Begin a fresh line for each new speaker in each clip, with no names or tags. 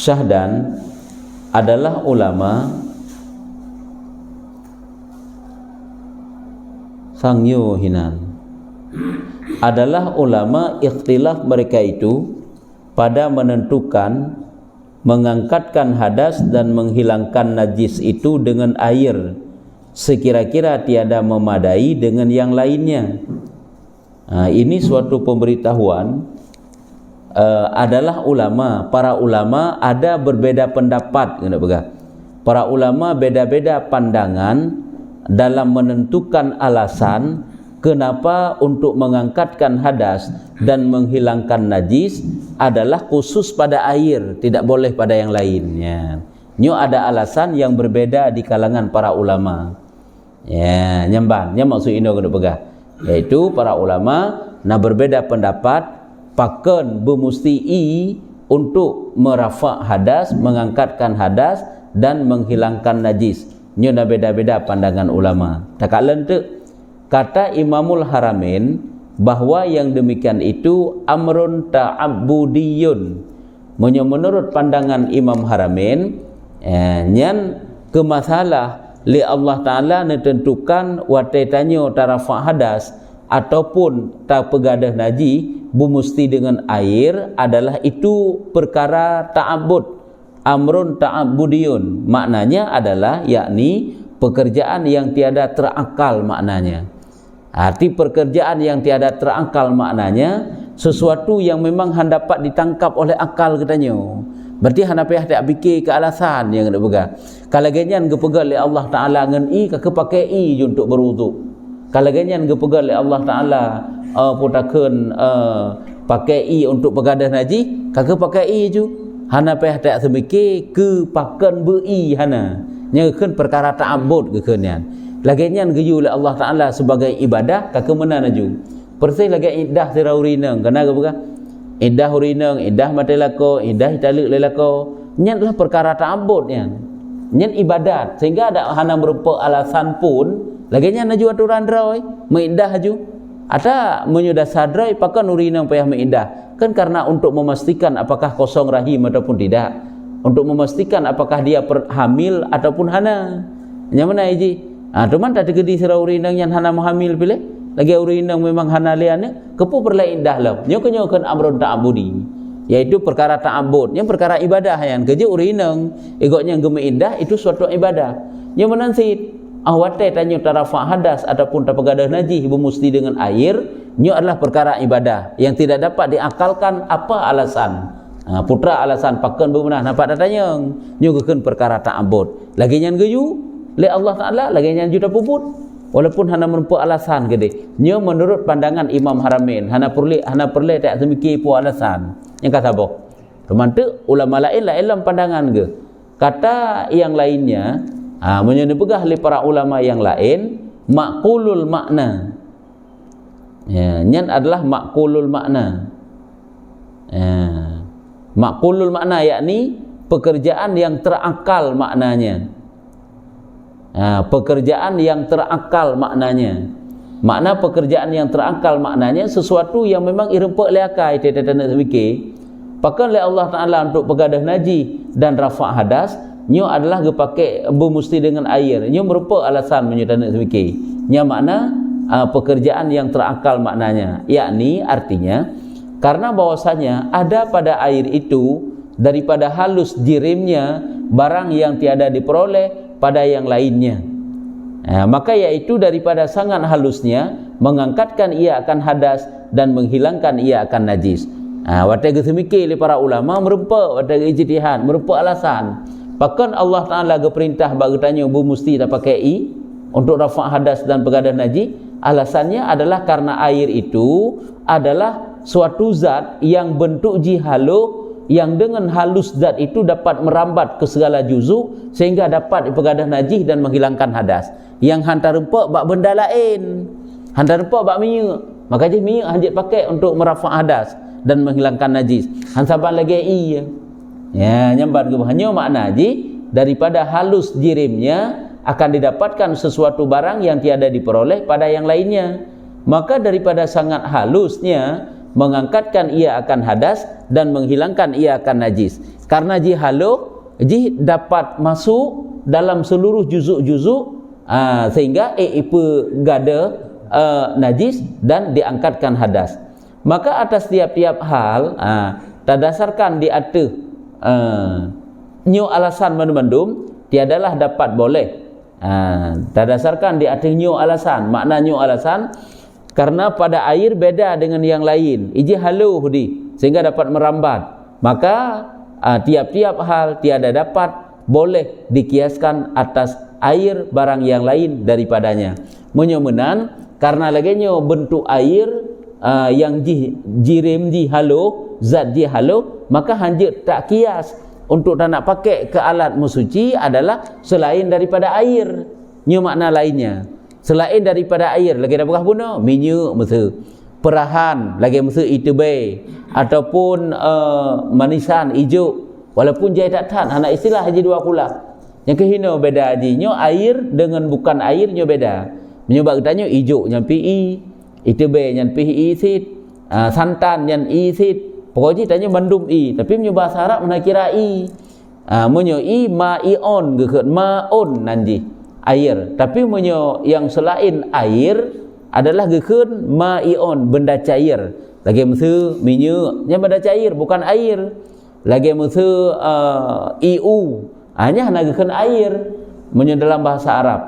Syahdan adalah ulama Sangyo Hinan adalah ulama ikhtilaf mereka itu pada menentukan mengangkatkan hadas dan menghilangkan najis itu dengan air sekira-kira tiada memadai dengan yang lainnya. Ini suatu pemberitahuan adalah ulama, para ulama ada berbeda pendapat. Para ulama beda-beda pandangan dalam menentukan alasan kenapa untuk mengangkatkan hadas dan menghilangkan najis adalah khusus pada air, tidak boleh pada yang lainnya. Nyo ada alasan yang berbeda di kalangan para ulama. Ya, nyamban, nya maksud ini kena pegang. Yaitu para ulama berbeda pendapat paken bermustii untuk merafak hadas, mengangkatkan hadas dan menghilangkan najis. Nyo beda-beda pandangan ulama. Tak lentuk kata Imamul Haramain bahawa yang demikian itu amrun ta'abbudiyun. Menurut pandangan Imam Haramain, nyan ke masalah li Allah Ta'ala menentukan watai tanyo tarafak hadas ataupun tak pegadah naji bumusti dengan air adalah itu perkara ta'abbud, amrun ta'abbudiyun. Maknanya adalah yakni pekerjaan yang tiada terakal maknanya. Arti pekerjaan yang tiada terakal maknanya sesuatu yang memang dapat ditangkap oleh akal katanya. Berarti hana payah tak fikir ke alasan yang nak pegang. Kalau ganyan ge pegang oleh Allah Taala ngan i ka pakai i untuk berwuduk. Kalau ganyan ge pegang oleh Allah Taala putakeun pakai i untuk pegadah naji, kagak pakai i ju. Hana payah tak semikir ke paken bei hana. Nya keun perkara ta'abbud ke keunian. Lagian geju oleh Allah Taala sebagai ibadah kagak mena naju. Persis lagi iddah siraurineng kena ke bukan? Iddah urineng, iddah mati lako, iddah hitaluk lelako. Nya adalah perkara ta'abbud nya. Nya ibadat sehingga ada hana berupa alasan pun lagian naju aturan droi meidah ju. Ada menyudah sadrai pakan urineng payah meidah. Kan karena untuk memastikan apakah kosong rahim ataupun tidak. Untuk memastikan apakah dia hamil ataupun hana. Nya mana iji? Cuman tak tegedi sirau urinang yang hana hamil pilih. Lagi urinang memang hana liane, kepu perlain dah lah. Nyo kenyokan amrun ta'abudi. Yaitu perkara ta'abud, yang perkara ibadah yang kerja urinang, egoknya geme indah itu suatu ibadah. Nyo menansit awate tanya tarafah hadas ataupun tapegadah najis bermusti dengan air, nyo adalah perkara ibadah yang tidak dapat diakalkan apa alasan. Putra alasan pakan bermenah nampak datanya nyo gekeun perkara ta'abud. Lagi nyan geju le Allah Taala lagi nyan juta puput walaupun hana menempuh alasan gede. Nyo menurut pandangan Imam Haramain hana perle tak semikir pu alasan. Yang kata bok. Teman tu ulama lain lah dalam pandangan ke. Kata yang lainnya menyo pegah le para ulama yang lain maqulul makna. Ya, nyan adalah maqulul makna. Maqulul makna yakni pekerjaan yang terakal maknanya. Pekerjaan yang terakal maknanya. Makna pekerjaan yang terakal maknanya sesuatu yang memang irempak leakai tidak nak fikir. Pakan le Allah Taala untuk pegadah naji dan rafa' hadas, nyo adalah gepakai bermusti dengan air. Nyo merupa alasan menyo tak nak fikir. Nya makna pekerjaan yang terakal maknanya, yakni artinya karena bahwasanya ada pada air itu daripada halus jirimnya barang yang tiada diperoleh pada yang lainnya. Maka yaitu daripada sangat halusnya mengangkatkan ia akan hadas dan menghilangkan ia akan najis. Watai gesemikir oleh para ulama merupa watai ijtihad, merupa alasan. Bahkan Allah Taala geperintah bagi tanya bu musti tak pakai i untuk rafa' hadas dan pegadah najis. Alasannya adalah karena air itu adalah suatu zat yang bentuk jihalu yang dengan halus zat itu dapat merambat ke segala juzuk sehingga dapat dipegadah najis dan menghilangkan hadas. Yang hantar rempak bak benda lain, hantar rempak bak minyak, maka je minyak hanjit pakai untuk merafa' hadas dan menghilangkan najis. Hansaban lagi iya. Ya, nyambat ke hanya makna ji daripada halus jirimnya akan didapatkan sesuatu barang yang tiada diperoleh pada yang lainnya. Maka daripada sangat halusnya mengangkatkan ia akan hadas dan menghilangkan ia akan najis. Karena ji haluh, ji dapat masuk dalam seluruh juzuk-juzuk, sehingga ipa gada najis dan diangkatkan hadas. Maka atas tiap-tiap hal terdasarkan di atas nyu alasan mendum tiadalah dapat boleh. Terdasarkan di atas nyu alasan. Makna nyu alasan karena pada air beda dengan yang lain. Iji haluh di sehingga dapat merambat. Maka tiap-tiap hal tiada dapat boleh dikiaskan atas air barang yang lain daripadanya. Menyomenan karena laginya bentuk air yang jirim ji haluh, zat ji haluh, maka hanjit tak kias untuk tak nak pakai ke alat mensuci adalah selain daripada air. Nyu makna lainnya selain daripada air lagi ada bekas guna minyak mesa, perahan lagi mesa itebe ataupun manisan hijau, walaupun jai tak tahan anak istilah haji dua kula yang kehina beda haji nyo air dengan bukan air nyo beda. Menyebab katanya hijau nyampi i, itebe nyampi i sit, santan nyan i sit. Pokoknya tanya bandum i, tapi menyo bahasa Arab mana kira i. Menyo i ma'ion gekut ma'on nanji air. Tapi menyo yang selain air adalah gekut ma'ion benda cair. Lagi mesti minyak yang benda cair bukan air. Lagi mesti iu hanya nak gekut air menyo dalam bahasa Arab.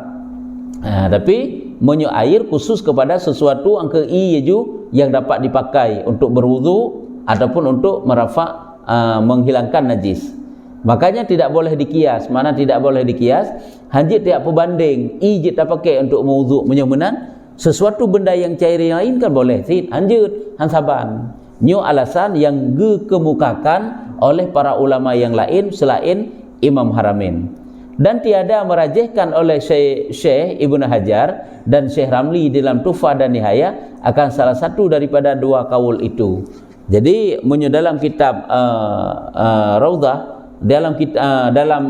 Tapi menyo air khusus kepada sesuatu angka i ju yang dapat dipakai untuk berwudu ataupun untuk merafak menghilangkan najis. Makanya tidak boleh dikias. Mana tidak boleh dikias? Hanjit tiap perbanding ijit tak pakai untuk mewuduk menyomenan sesuatu benda yang cair yang lain kan boleh. Sit hanjut hansaban. Nyo alasan yang dikemukakan oleh para ulama yang lain selain Imam Haramain. Dan tiada merajihkan oleh Syekh Ibnu Hajar dan Syekh Ramli dalam Tuhfah dan Nihayah akan salah satu daripada dua kaul itu. Jadi dalam kitab Raudhah, dalam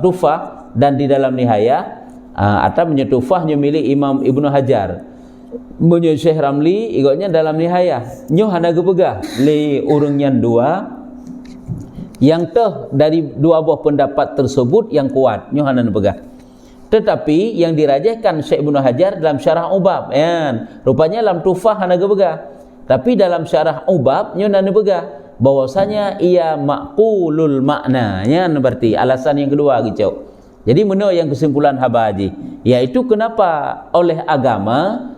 Tuhfah dan di dalam Nihayah atau Tuhfahnya milik Imam Ibnu Hajar, Syekh Ramli igotnya dalam Nihayah nyo hana gepegah li urangnya dua yang dari dua buah pendapat tersebut yang kuat nyo hana gepegah. Tetapi yang dirajihkan Syekh Ibnu Hajar dalam Syarah Ubab, rupanya dalam Tuhfah hana gepegah. Tapi dalam Syarah Ubab nyo nana begah bahwasanya ia maqulul makna, berarti alasan yang kedua gitu. Jadi mana yang kesimpulan haba haji, yaitu kenapa oleh agama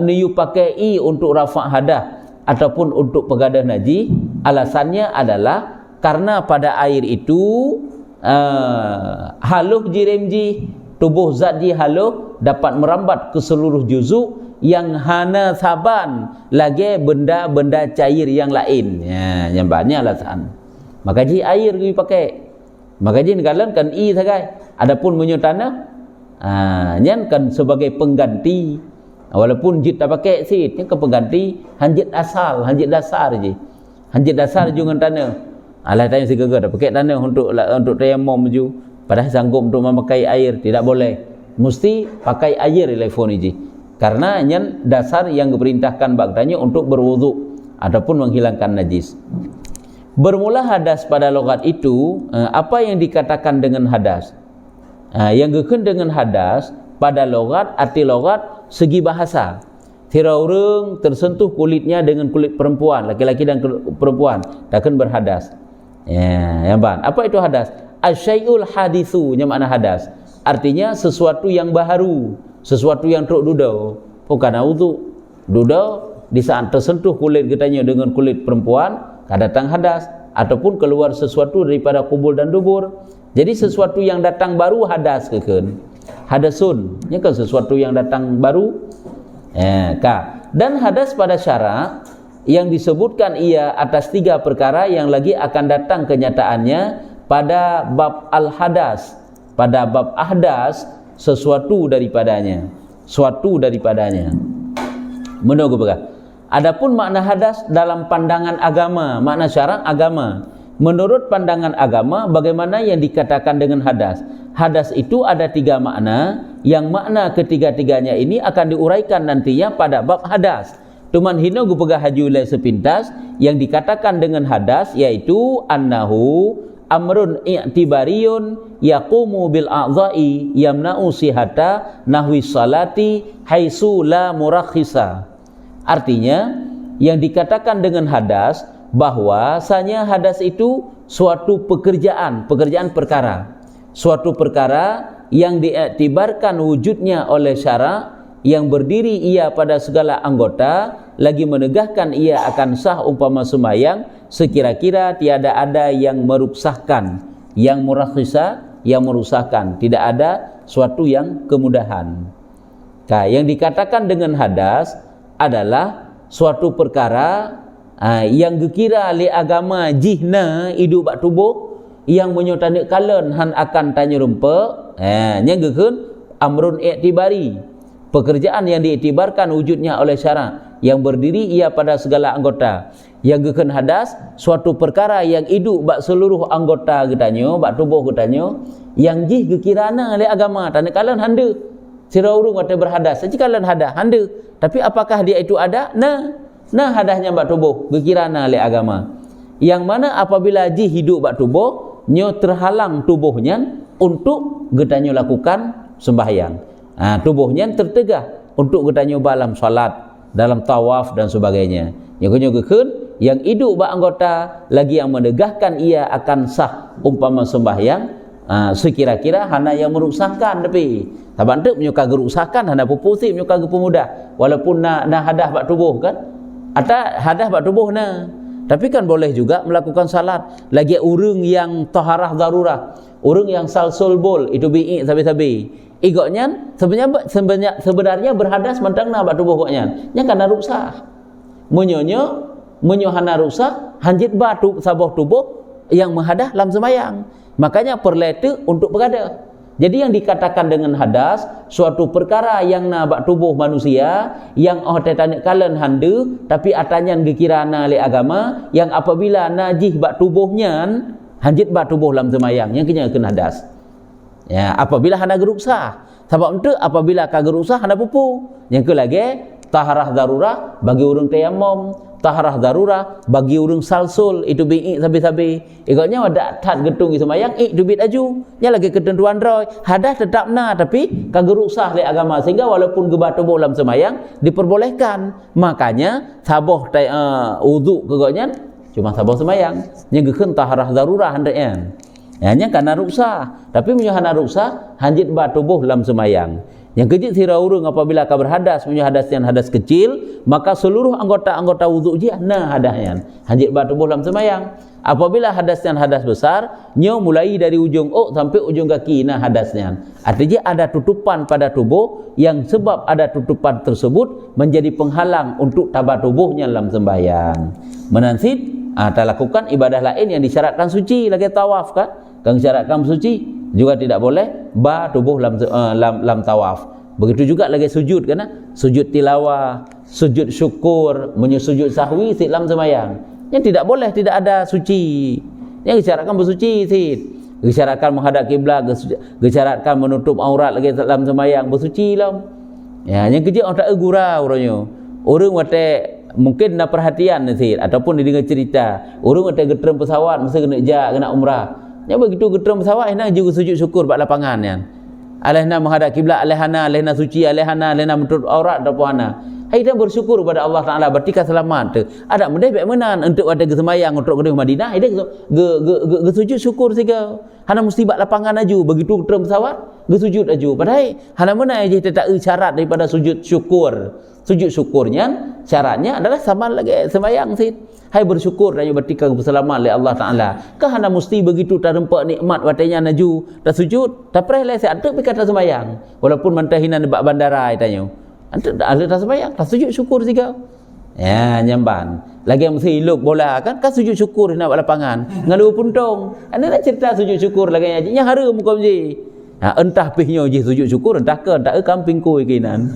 niu pakai i untuk rafa' hadah ataupun untuk pegadah naji. Alasannya adalah karena pada air itu haluh jirimji, tubuh zat ji haluh dapat merambat ke seluruh juzuk yang hana saban lagi benda-benda cair yang lain. Yang banyak alasan. Maka ji air kita pakai. Maka ji negalan kan i sagai. Adapun menyo tanah nyan kan sebagai pengganti. Walaupun jit tak pakai sit, yang ke pengganti hanjit asal, hanjit dasar je. Hanjit dasar juga tanah. Alah tanya si gegar pakai tanah untuk tayamum ju. Padahal sanggup untuk memakai air tidak boleh. Mesti pakai air telefon ini. Karena yang dasar yang diperintahkan bagdanya untuk berwuduk ataupun menghilangkan najis. Bermula hadas pada logat itu, apa yang dikatakan dengan hadas? Yang gekun dengan hadas pada logat, arti logat segi bahasa. Tira orang tersentuh kulitnya dengan kulit perempuan, laki-laki dan perempuan, takkan berhadas. Yang ban. Apa itu hadas? Asyai'ul hadithu, yang makna hadas. Artinya sesuatu yang baharu, sesuatu yang truk dudau. Bukan wudu. Dudau di saat tersentuh kulit kitanya dengan kulit perempuan, datang hadas ataupun keluar sesuatu daripada kubul dan dubur. Jadi sesuatu yang datang baru hadas keken. Hadasun, ini kan sesuatu yang datang baru. Dan hadas pada syarak yang disebutkan ia atas 3 perkara yang lagi akan datang kenyataannya pada bab al-hadas. Pada bab ahdas, sesuatu daripadanya. Suatu daripadanya. Menunggu berkata. Adapun makna hadas dalam pandangan agama, makna syarak agama. Menurut pandangan agama, bagaimana yang dikatakan dengan hadas? Hadas itu ada 3 makna, yang makna ketiga-tiganya ini akan diuraikan nantinya pada bab hadas. Tuman hina gu pegah haju lai sepintas yang dikatakan dengan hadas yaitu annahu amrun i'tibariyun yaqumu bil a'dha'i yamna'u sihata nahwi salati haitsu la murakhisa. Artinya yang dikatakan dengan hadas bahwasanya hadas itu suatu pekerjaan perkara, suatu perkara yang diiktibarkan wujudnya oleh syarak, yang berdiri ia pada segala anggota, lagi menegahkan ia akan sah umpama sembahyang, sekira-kira tiada ada yang meruksahkan, yang murakhisa, yang merusakkan, tidak ada suatu yang kemudahan. Nah, yang dikatakan dengan hadas adalah suatu perkara yang gekira li agama jihna hidup bak tubuh yang menyotani kalen han akan tanya rumpa, nya gekeun amrun i'tibari, pekerjaan yang diiktibarkan wujudnya oleh syarak, yang berdiri ia pada segala anggota. Yang gekeun hadas suatu perkara yang hidup bak seluruh anggota getanyo, bak tubuh getanyo, yang jih gekirana li agama tanya kalen hande sira urung wate berhadas, saja kalen hadas hande, tapi apakah dia itu ada? Nah hadasnya bak tubuh gekirana li agama, yang mana apabila jih hidup bak tubuh nyo terhalang tubuhnya untuk getanyo lakukan sembahyang, tubuhnya tertegah untuk getanyo dalam salat, dalam tawaf dan sebagainya. Yang gekeun yang hidup bak anggota lagi yang menegahkan ia akan sah umpama sembahyang, sekira-kira hana yang merusakkan, tapi taban teu menyuka gerusakkan hana pupusi menyuka pemuda, walaupun na hadah bak tubuh kan, ata hadah bak tubuh na, tapi kan boleh juga melakukan salat. Lagi urang yang taharah darurah, urang yang salsul bol itu bi'i sabi-sabi igoknya sebenarnya berhadas mentangna bak tubuh koknya nya kana ruksah munyo hana ruksah hanjit batu sabah tubuh yang menghadah dalam sembahyang, makanya perletu untuk berada. Jadi yang dikatakan dengan hadas suatu perkara yang na bak tubuh manusia yang tetane kalen hande tapi atanya gekirana li agama, yang apabila najih bak tubuhnya hanjit bak tubuh dalam sembahyang yang kena hadas. Ya, apabila hana geruksah, sebab itu apabila ka geruksah hana pupu. Yang ke lagi taharah darurah bagi urang tayammum, taharah darurah bagi urang salsul itu bi'i sabi-sabi. Igotnya ada tat getung sembahyang dubit aju. Nya lagi ketentuan roy, hadas tetap na tapi ka geruksah li agama, sehingga walaupun gebah tubuh dalam sembahyang diperbolehkan. Makanya saboh wudu kegotnya cuma saboh sembahyang. Nya gekeun taharah darurah hendaknya. Hanya karena ruksah, tapi menyuhana ruksah hanjit bak tubuh dalam sembahyang. Yang kecil sira urang apabila ka berhadas, punya hadas yang hadas kecil, maka seluruh anggota-anggota wudu dia nah hadasnya hanjit bak tubuh dalam sembahyang. Apabila hadas yang hadas besar, nyo mulai dari ujung sampai ujung kaki nah hadasnya. Artinya ada tutupan pada tubuh, yang sebab ada tutupan tersebut menjadi penghalang untuk tabat tubuhnya dalam sembahyang. Menansit tak lakukan ibadah lain yang disyaratkan suci, lagi tawaf kan, kang syaratkan suci juga tidak boleh ba tubuh dalam tawaf. Begitu juga lagi sujud kan, sujud tilawah, sujud syukur, menyujud sahwi dalam sembahyang. Yang tidak boleh, tidak ada suci. Yang disyaratkan bersuci sih. Disyaratkan menghadap kiblat, disyaratkan menutup aurat lagi dalam sembahyang, bersuci lah. Ya, yang kerja orang tak gurau orangnya. Orang wate mungkin nak perhatian sih, ataupun dia dengar cerita orang ada geterem pesawat masa kena umrah. Nya begitu geterem pesawat hendak juga sujud syukur bak lapangan kan. Alehna menghadap kiblat, alehna suci, alehna menutup aurat ataupun hai dah bersyukur kepada Allah Taala bertika selamat tu. Ada mendai baik menan untuk ada sembahyang untuk ke Madinah, dia ge sujud syukur siga. Hana mesti bak lapangan aju, begitu geterem pesawat ge sujud aju. Padahal hana mana je tak syarat daripada sujud syukur. Sujud syukurnya syaratnya adalah sama lagi sembahyang sih. Hai bersyukur dan bertika berselamat oleh Allah Taala. Kah hana mesti begitu tak rempak nikmat watanya naju tak sujud, tak pernah saya ada kata sembahyang. Walaupun mantahinan bak bandara tanya. Anta tak sembahyang, tak sujud syukur juga. Ya, nyamban. Lagi yang mesti iluk bola kan sujud syukur nak bak lapangan. Ngalu puntung. Anda nak cerita sujud syukur lagi nya harum muka mesti. Entah pihnyo je sujud syukur, entah ke kamping kuih kinan.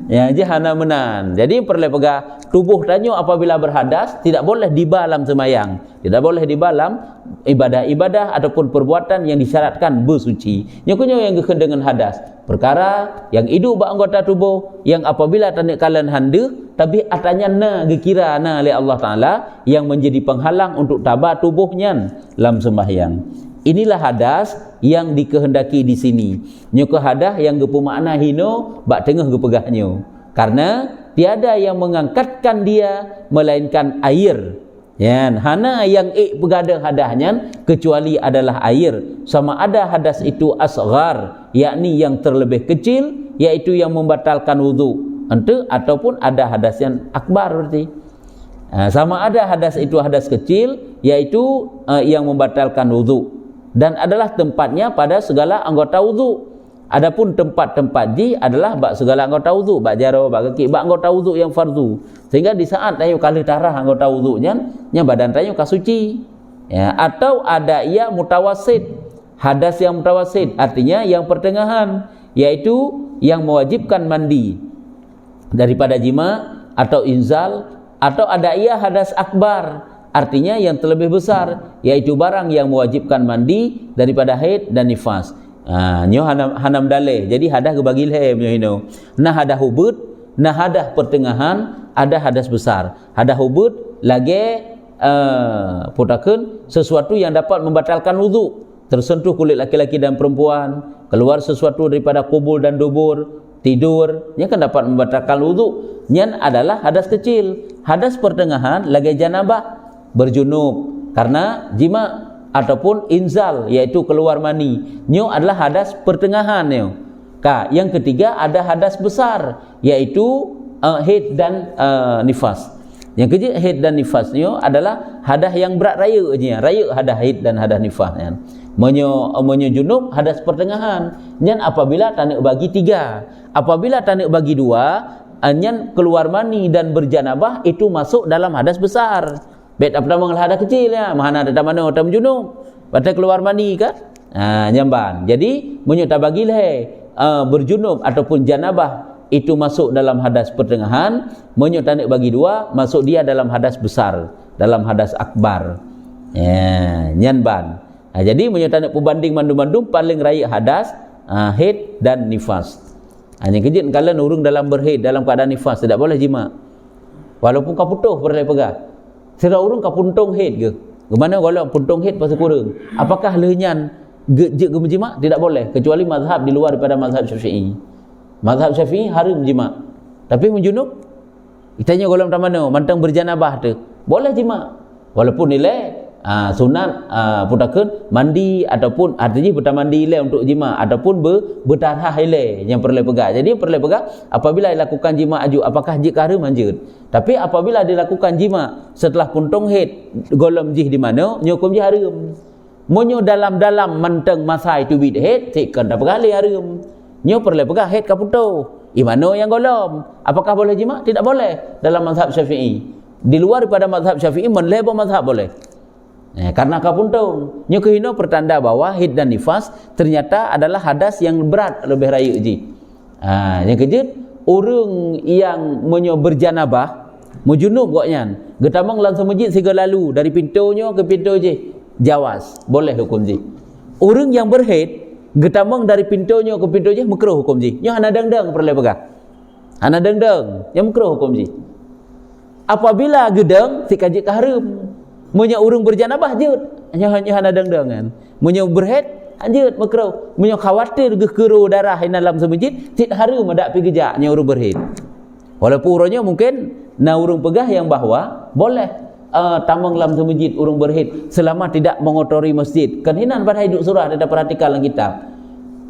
Ya je hana menan. Jadi perlu pegang tubuh tanyo apabila berhadas tidak boleh dibalam semayang, tidak boleh dibalam ibadah-ibadah ataupun perbuatan yang disyaratkan bersuci. Nyokunyo yang gekhen dengan hadas, perkara yang hidup ba anggota tubuh yang apabila tanik kalan handa tapi atanya na gekira na oleh Allah Taala yang menjadi penghalang untuk tabah tubuhnya dalam sembahyang. Inilah hadas yang dikehendaki di sini. Nyoke hadas yang gepu makna hino bak tengah gepegahnyo. Karena tiada yang mengangkatkan dia melainkan air. Ya, hana yang pegadang hadasnya kecuali adalah air. Sama ada hadas itu asghar, yakni yang terlebih kecil, yaitu yang membatalkan wudu. Ataupun ada hadas yang akbar berarti. Sama ada hadas itu hadas kecil, yaitu yang membatalkan wudu. Dan adalah tempatnya pada segala anggota wudu. Adapun tempat-tempat ji adalah bak segala anggota wudu, bak jaro, bak kaki, bak anggota wudu yang fardu. Sehingga di saat tayo kali tarah anggota wudunya, nya badan tayo kasuci. Ya, atau ada ia mutawasid, hadas yang mutawasid, artinya yang pertengahan, yaitu yang mewajibkan mandi daripada jima atau inzal, atau ada ia hadas akbar, artinya yang terlebih besar, yaitu barang yang mewajibkan mandi daripada haid dan nifas. Nyo hanam daleh. Jadi hadas gebagi lehem nyo hino. Nah hadas hubud, nah hadas pertengahan, ada hadas besar. Hadas hubud lagi putakeun sesuatu yang dapat membatalkan wudu. Tersentuh kulit laki-laki dan perempuan, keluar sesuatu daripada kubul dan dubur, tidur, nya kan dapat membatalkan wudu. Nyan adalah hadas kecil. Hadas pertengahan lagi janabah, berjunub karena jima ataupun inzal, yaitu keluar mani. Nyo adalah hadas pertengahan nyo. Yang ketiga ada hadas besar, yaitu haid dan nifas. Yang ketiga haid dan nifas nyo adalah hadas yang berat raya je, raya hadas haid dan hadas nifas kan. Menyo junub hadas pertengahan. Nyan apabila tanik bagi 3. Apabila tanik bagi 2, nyan keluar mani dan berjanabah itu masuk dalam hadas besar. Bet apa nama hadas kecil ya, mana ada mana otam junub, pada keluar mani kan? Nyamban. Jadi menyuta bagi berjunub ataupun janabah itu masuk dalam hadas pertengahan, menyuta bagi 2 masuk dia dalam hadas besar, dalam hadas akbar. Ya, nyanban. Jadi menyuta pembanding mandum-mandum paling raya hadas haid dan nifas. Hanya kejut kalian urung dalam berhaid dalam keadaan nifas tidak boleh jima. Walaupun kau putuh boleh pegang. Sira urung ka puntung haid ke? Gimana kalau puntung haid pasal kurang? Apakah lehnyan je menjima? Tidak boleh kecuali mazhab di luar daripada mazhab Syafi'i. Mazhab Syafi'i haram jima. Tapi menjunub ditanya golong tak mana mantang berjanabah tu. Boleh jima. Walaupun nilai sunat putakeun mandi ataupun artinya bertamandi ile untuk jima ataupun bertarah ile yang perlu pegang. Jadi perlu pegang apabila dilakukan jima aju apakah jika haram manjut. Tapi apabila dilakukan jima setelah puntung haid golom jih di mana nyokum jih haram. Monyo dalam-dalam manteng masa itu bid haid tikkan dak pegali haram. Nyo perlu pegang haid ka putuh. Imano yang golom. Apakah boleh jima? Tidak boleh dalam mazhab Syafi'i. Di luar daripada mazhab Syafi'i menlebo mazhab boleh. Karena kapuntung nyo kehino pertanda bahwa haid dan nifas ternyata adalah hadas yang berat lebih raya ji. Yang kejut orang yang menyo berjanabah mujunub goknya getamang langsung masjid siga lalu dari pintunya ke pintu je jawas boleh hukum ji. Orang yang berhaid getamang dari pintunya ke pintu je makruh hukum ji. Nyo hana dengdeng perlu pegang. Hana dengdeng yang makruh hukum ji. Apabila gedeng sikaji ka haram. Munyo urung berjanabah jut hanya hana dengdengan. Munyo berhaid anjut makruh. Munyo khawatir gekero darah ina dalam semajid tid harum ada pi gejak nya urung berhaid. Walaupun urangnya mungkin na urung pegah yang bahwa boleh tamang dalam semajid urung berhaid selama tidak mengotori masjid. Kan hinan pada hidup surah ada perhatikan dalam kitab.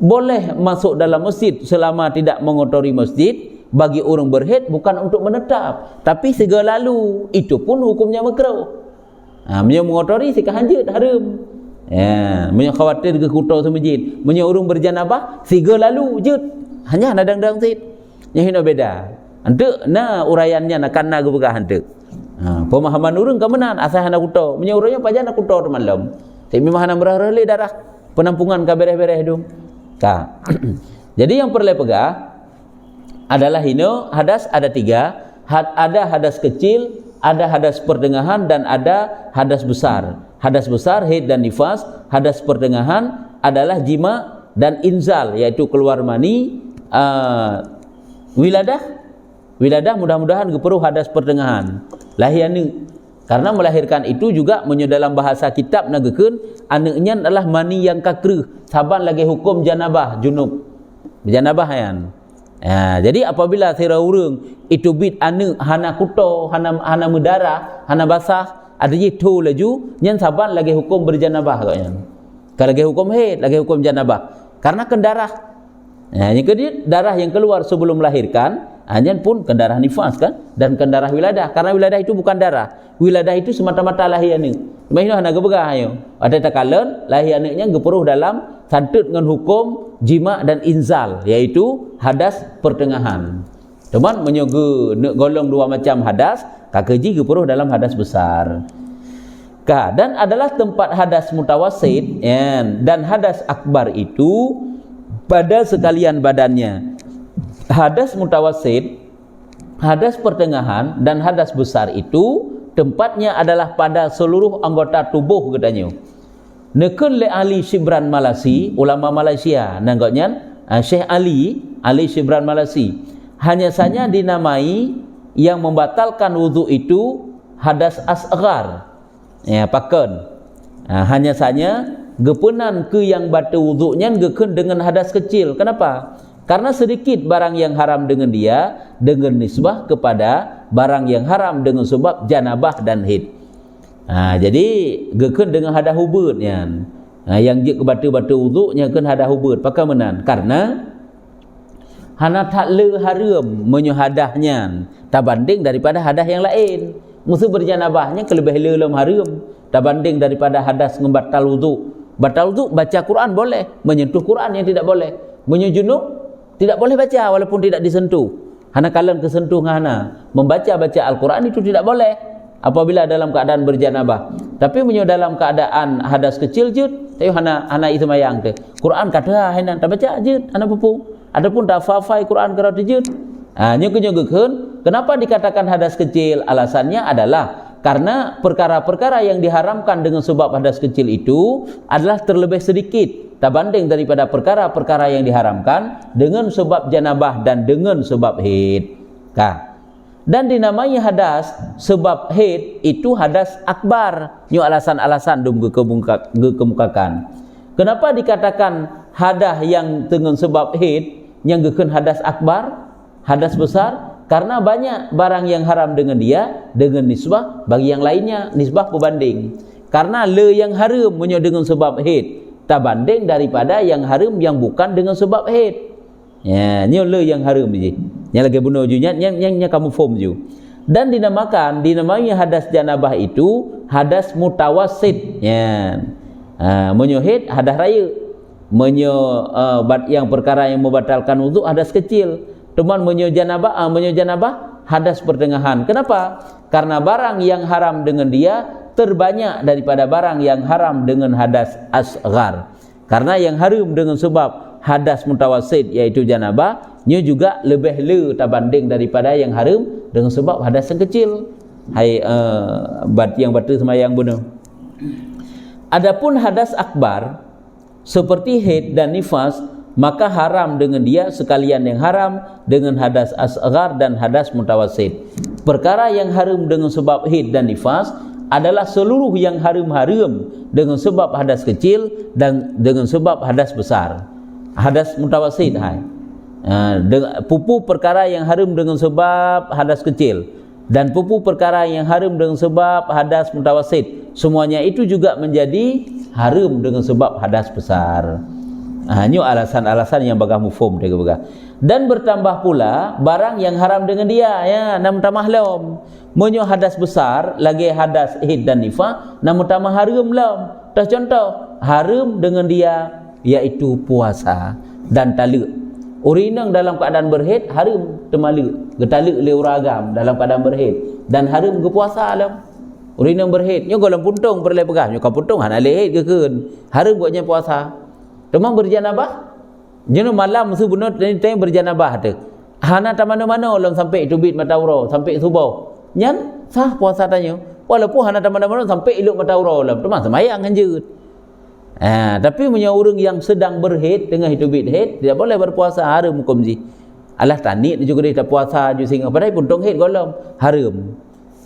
Boleh masuk dalam masjid selama tidak mengotori masjid. Bagi orang berhaid bukan untuk menetap, tapi segala lalu itu pun hukumnya makruh. Menyo mengotori sikah hanjut haram. Ya, menyo khawatir ke kutau semajid, menyo urung berjanabah siga lalu jut. Hanya nadang-dang sit. Nya hino beda. Henteu na uraiannya na kana gebegah henteu. Pemahaman urang ka menan asal hana kutau. Menyo urangnya pajana kutau malam. Tapi memang hana berah-rah darah. penampungan ka beres-beres tu. Ka. Jadi yang perlu pegah adalah hino hadas ada 3, ada hadas kecil, ada hadas pertengahan, dan ada hadas besar. Hadas besar haid dan nifas, hadas pertengahan adalah jima dan inzal, yaitu keluar mani, wiladah mudah-mudahan geperuh hadas pertengahan, lahianu. Karena melahirkan itu juga dalam bahasa kitab nagakeun anaknya adalah mani yang kakreuh, saban lagi hukum janabah junub. Janabah yan. Ya, jadi apabila sira urang itu bid anak hana kuto, hana mudara, hana basah, ada itu laju nyen saban lagi hukum berjanabah katnya. Kalau lagi hukum haid, lagi hukum janabah. Karena kendarah. Ya, yang kedua darah yang keluar sebelum melahirkan, hanya pun kendarah nifas kan, dan kendarah wiladah. Karena wiladah itu bukan darah. Wiladah itu semata-mata lahir anak. Mahina hana gebegah ayo. Ada takalan lahir anaknya geperuh dalam santut dengan hukum jima dan inzal, yaitu hadas pertengahan. Teman menyoge golong 2 macam hadas, kakeji geperuh dalam hadas besar. Dan adalah tempat hadas mutawasid dan hadas akbar itu pada sekalian badannya. Hadas mutawasid, hadas pertengahan, dan hadas besar itu tempatnya adalah pada seluruh anggota tubuh katanya. Nekun le Ali Shibran Malasi, ulama Malaysia nanggotnya Syekh Ali Shibran Malasi, hanya saja dinamai yang membatalkan wudu itu hadas asghar. Ya, pakon. Hanya saja gepenan ke yang batu wudunya geken dengan hadas kecil. Kenapa? Karena sedikit barang yang haram dengan dia dengan nisbah kepada barang yang haram dengan sebab janabah dan haid. Jadi geken dengan hadas hubud yan. Yang dia ke batu-batu wudunya kan hadas hubud. Pakai menan? Karena hana tak le haram menyuhadahnya tabanding daripada hadas yang lain. Musuh berjanabahnya kelebih lelam haram tabanding daripada hadas ngembatal wudu. Batal wudu baca Quran boleh, menyentuh Quran yang tidak boleh. Menyujunub tidak boleh baca walaupun tidak disentuh. Hana kalian kesentuh ngana. Membaca Al-Quran itu tidak boleh apabila dalam keadaan berjanabah. Tapi dalam keadaan hadas kecil jud, tayo hana itu mayang teh. Quran kata hana tak baca jud, hana pupu. Adapun tak fafai Quran kerana jud. Nyugun. Kenapa dikatakan hadas kecil? Alasannya adalah karena perkara-perkara yang diharamkan dengan sebab hadas kecil itu adalah terlebih sedikit tabanding daripada perkara-perkara yang diharamkan dengan sebab janabah dan dengan sebab haid. Dan dinamai hadas sebab haid itu hadas akbar. Nyu alasan-alasan dum gekemukakan. Kenapa dikatakan hadas yang dengan sebab haid yang geken hadas akbar, hadas besar? Karena banyak barang yang haram dengan dia dengan nisbah bagi yang lainnya, nisbah berbanding. Karena le yang haram menyo dengan sebab haid tabanding daripada yang haram yang bukan dengan sebab haid. Ya, nyo le yang haram je. Yang lagi bunuh ju nya kamu form ju. Dan dinamai hadas janabah itu hadas mutawasid. Ya. Menyo haid hadas raya. Menyo yang perkara yang membatalkan wudu hadas kecil. Teman menyo janabah hadas pertengahan. Kenapa? Karena barang yang haram dengan dia terbanyak daripada barang yang haram dengan hadas asghar. Karena yang haram dengan sebab hadas mutawasid yaitu janabah, nya juga lebih le tabanding daripada yang haram dengan sebab hadas yang kecil. Yang batu semayang bunuh. Adapun hadas akbar seperti haid dan nifas, maka haram dengan dia sekalian yang haram dengan hadas asghar dan hadas mutawasid. Perkara yang haram dengan sebab haid dan nifas adalah seluruh yang haram-haram dengan sebab hadas kecil dan dengan sebab hadas besar. Hadas mutawasid pupu perkara yang haram dengan sebab hadas kecil dan pupu perkara yang haram dengan sebab hadas mutawasid, semuanya itu juga menjadi haram dengan sebab hadas besar. Ini alasan-alasan yang bagah mufhum dia bagah. Dan bertambah pula barang yang haram dengan dia, ya, namun tamah lam. Menyo hadas besar lagi hadas haid dan nifas, namun tamah haram lam. Contoh haram dengan dia yaitu puasa dan talak. Urinang dalam keadaan berhaid haram temala, getalak le uragam dalam keadaan berhaid dan haram ke puasa lam. Urinang berhaid nyo golong puntung perle pegah nyo ka puntung hana le haid ke keun. Haram buatnya puasa. Demam berjanabah. Jenuh malam sebunuh teng berjanabah tu. Hana ta mana-mana ulam sampai tubit matauro sampai subuh. Nyan sah puasa tanya. Walaupun hana ta mana-mana sampai iluk matauro ulam. Tu mah semayang hanjeut. Tapi punya orang yang sedang berhaid dengan hitubit haid tidak boleh berpuasa, haram hukum ji. Alah tanit juga dia tak puasa ju sehingga padai pun tong haid golom haram.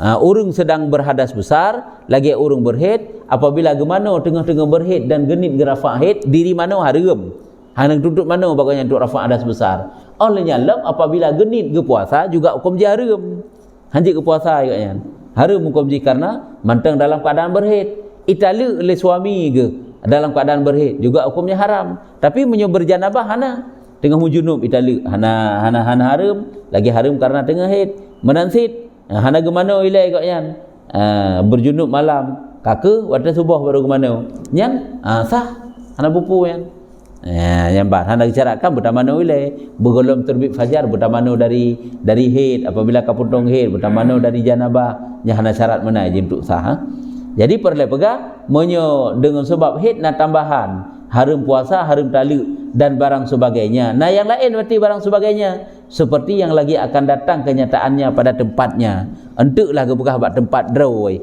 Orang sedang berhadas besar lagi orang berhaid, apabila gemano tengah-tengah berhaid dan genit gerafa haid diri mano haram. Hanang tutup mano bagainya untuk rafa hadas besar. Olehnya lam apabila genit ke puasa juga hukum ji haram. Hanjit ke puasa agaknya. Haram hukum ji karena mantang dalam keadaan berhaid. Itala oleh suami ke dalam keadaan berhaid juga hukumnya haram. Tapi berjanabah hana tengah junub itala hana haram, lagi haram karena tengah haid. Menansit hana gemano ilai agaknya. Berjunub malam kaka waktu subuh baru gemano. Nyan sah hana pupu yan. Yang hana dicarakan bertamano ilai bergolong terbit fajar bertamano dari haid, apabila kaputong haid bertamano dari janabah yang hana syarat mana je untuk sah. Jadi perlu pegah menyo dengan sebab haid na tambahan haram puasa, haram taluk dan barang sebagainya. Nah yang lain berarti barang sebagainya seperti yang lagi akan datang kenyataannya pada tempatnya. Entuklah ke pegah buat tempat drawai.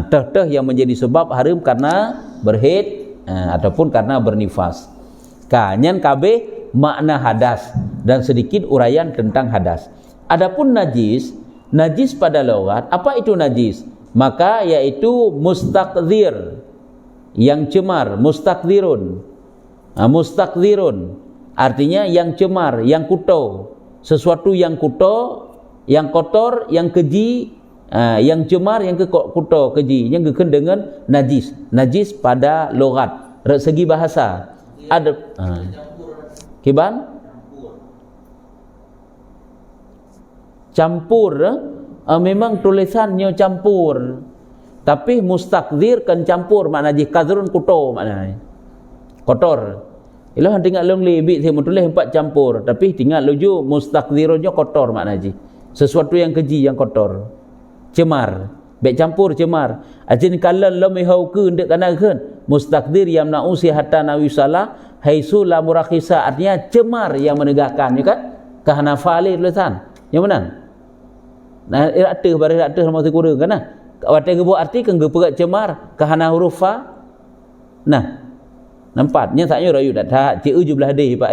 Teh yang menjadi sebab haram karena berhaid ataupun karena bernifas. Kanyan kabeh makna hadas dan sedikit uraian tentang hadas. Adapun najis pada logat, apa itu najis? Maka yaitu mustaqdzir, yang cemar, mustaqdzirun. Mustaqdzirun artinya yang cemar, yang kuto, sesuatu yang kuto, yang kotor, yang keji, yang cemar, yang kuto, keji, yang keken dengan najis. Najis pada logat, segi bahasa. Ada kiban campur memang tulisannya campur, tapi mustaqdzir kan campur makna ji kadrun kuto makna kotor. Ilah tinggal long lebih saya tulis empat campur, tapi tinggal loju mustaqdzirnya kotor makna ji sesuatu yang keji, yang kotor, cemar. Baik campur cemar. Ajin kalan lam hau ke ndek kana keun mustaqdir yamna'u sihatan nawisala haisu la murakhisa, artinya cemar yang menegakkan ya kan kahana fali tulisan yang mana nah irate bare irate masih kurang kan nah wate gebu arti kan gepegat cemar kahana huruf fa. Nah nampaknya saknya rayu dak ci uju belah deh pak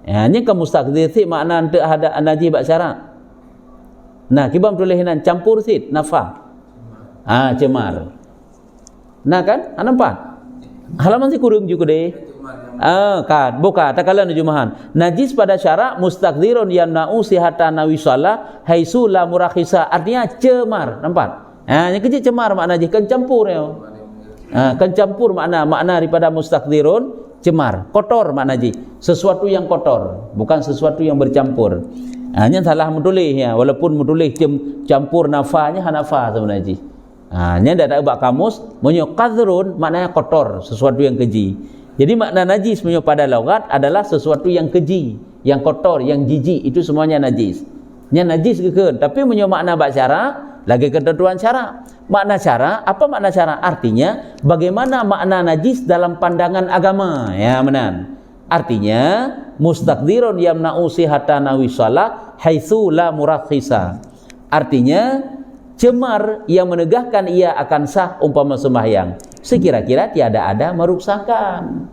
nya ka mustaqdir si makna ante ada najib bak syarat. Nah, kibam tulisan campur sit nafa. Cemar. Nah kan? Nampak? Halaman si kurung juga deh. Kad buka takalan jumahan. Najis pada syarak mustaqdzirun yamna'u sihatan nawisala haitsu la murakhisa. Artinya cemar, nampak? Yang kecil cemar makna je kan campur ya. Kan campur makna daripada mustaqdzirun cemar, kotor makna je. Sesuatu yang kotor, bukan sesuatu yang bercampur. Hanya salah menulis ya, walaupun menulis campur nafanya hanafa sebenarnya. Hanya ada bak kamus menyo qadrun maknanya kotor, sesuatu yang keji. Jadi makna najis menyo pada logat adalah sesuatu yang keji, yang kotor, yang jijik, itu semuanya najis. Nya najis kekeun, tapi menyo makna bak syara lagi ketentuan syara. Makna syara, apa makna syara? Artinya bagaimana makna najis dalam pandangan agama. Ya benar. Artinya mustaqdirun yamna'u sihatan nawisala haitsu la murakhisa. Artinya cemar yang menegakkan ia akan sah umpama sembahyang sekira-kira tiada ada meruksakan.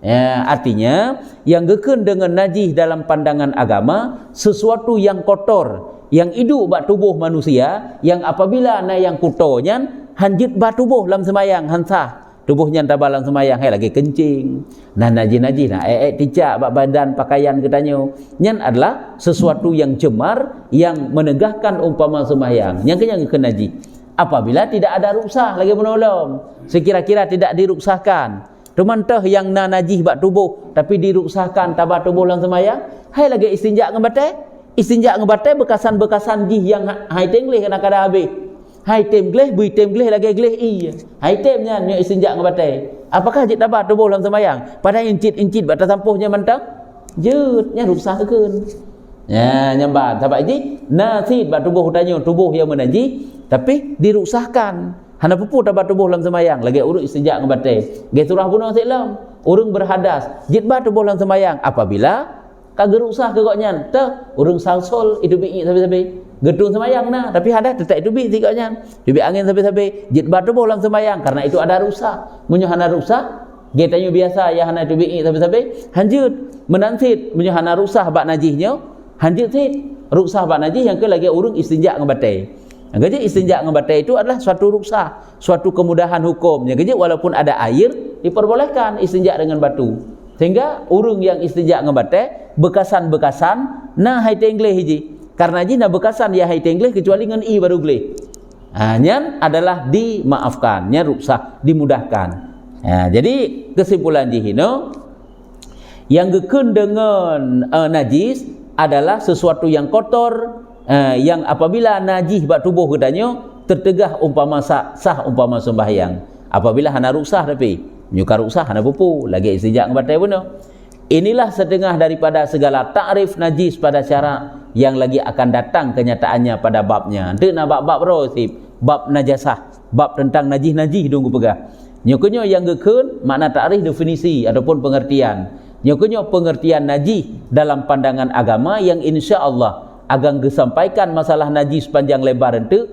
Ya, artinya yang geken dengan najis dalam pandangan agama sesuatu yang kotor, yang hidup bak tubuh manusia, yang apabila na yang kutonya hanjit bak tubuh dalam sembahyang hansah tubuhnya tabalang semayang lagi kencing nah najis nah ticak bak badan pakaian katanya nyan adalah sesuatu yang cemar yang menegakkan umpama semayang yang kena najis apabila tidak ada ruksah lagi menolong sekira-kira tidak diruksahkan cuman teh yang najis bak tubuh tapi diruksahkan tabak tubuh dalam semayang lagi istinja ngebatai bekasan-bekasan jih yang tengleh kena kada habis tem gleh bui tem gleh lagi gleh iya temnya nyo istinja ngebatai apakah jit tabat tubuh dalam sembahyang pada incit batas sampuhnya mentang jeutnya ruksahkeun ya nyambat sabab ini nasid bat tubuh tanya tubuh yang menajis tapi diruksahkan hana pupu tabat tubuh dalam sembahyang lagi urut istinja ngebatai ge surah bunuh silam urang berhadas jitba tubuh lang sembayang apabila kagak usah kegoknya teh urang salsol itu bi sabi-sabi gedung sembayang nah tapi hadas tetap itu bi tigaknya dibi angin sabi-sabi jitba tubuh lang sembayang karena itu ada rusak munyo hana rusak getanyo biasa ya hana itu bi sabi-sabi hanjut menansit munyo hana rusak bak najihnya hanjut sit rusak bak najih yang ke lagi urang istinja ngebatai. Jadi istinja ngebatai itu adalah suatu ruksah, suatu kemudahan hukumnya. Jadi walaupun ada air diperbolehkan istinja dengan batu. Sehingga urang yang istinja ngebatai bekasan-bekasan nah hai tengleh hiji. Karena ji na bekasan ya hai tengleh kecuali ngan i baru gleh. Nyan adalah dimaafkan, nya ruksah, dimudahkan. Jadi kesimpulan jihino yang gekeun dengan najis adalah sesuatu yang kotor yang apabila najis bak tubuh kedanyo tertegah umpama sah umpama sembahyang apabila hana ruksah tapi menyuka ruksah hana pupu lagi istinja ngebatai benar. Inilah setengah daripada segala takrif najis pada syarak yang lagi akan datang kenyataannya pada babnya. Henteu na bab rosib, bab najasah, bab tentang najis dunggu pegah. Nyokonyo yang gekeun makna takrif definisi ataupun pengertian. Nyokonyo pengertian najis dalam pandangan agama yang insya-Allah agang disampaikan masalah najis panjang lebar itu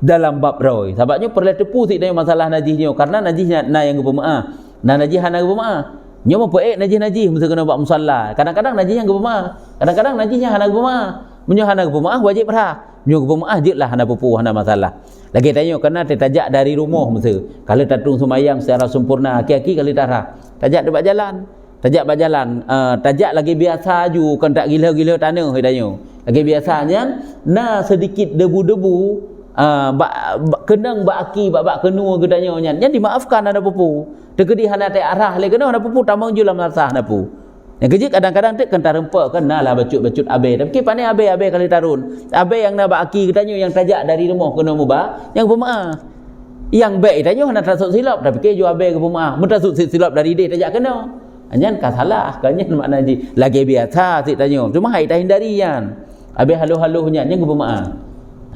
dalam bab roy. Sebabnya perlu tepu sik masalah najisnya karena najisnya na yang bermaah. Na najis hana bermaah. Nyo mo poek najis mesti kena bab musalla. Kadang-kadang najis yang bermaah, kadang-kadang najisnya hana bermaah. Munyo hana bermaah wajib berah. Nyo bermaah jelah hana pupu hana masalah. Lagi tanya kena tajak dari rumah mesti. Kalau tatung semayang secara sempurna aki-aki kali darah. Tajak dekat jalan. Tajak berjalan, tajak lagi biasa ju kan tak gila-gila tanah hidanyo. Lagi biasanya na sedikit debu-debu kenang bak aki bak kenua gedanyo nyan. Yang dimaafkan ada pupu. Tegedi hana te arah le kena ada pupu tamang ju lam lasah na pu. Yang kejik kadang-kadang tek kentar rempek kan lah bacut-bacut abe. Tapi pandai abe kali tarun. Abe yang na bak aki gedanyo yang tajak dari rumah kena mubah yang bermaaf. Yang baik tanyo hana tasuk silap tapi ke ju abe ke bermaaf. Mun tasuk silap dari dia tajak kena. Anyan ka salah kanyan makna ji lagi biasa sik tanyo cuma hai tak hindari yan habis haluh-haluhnya yang bermaaf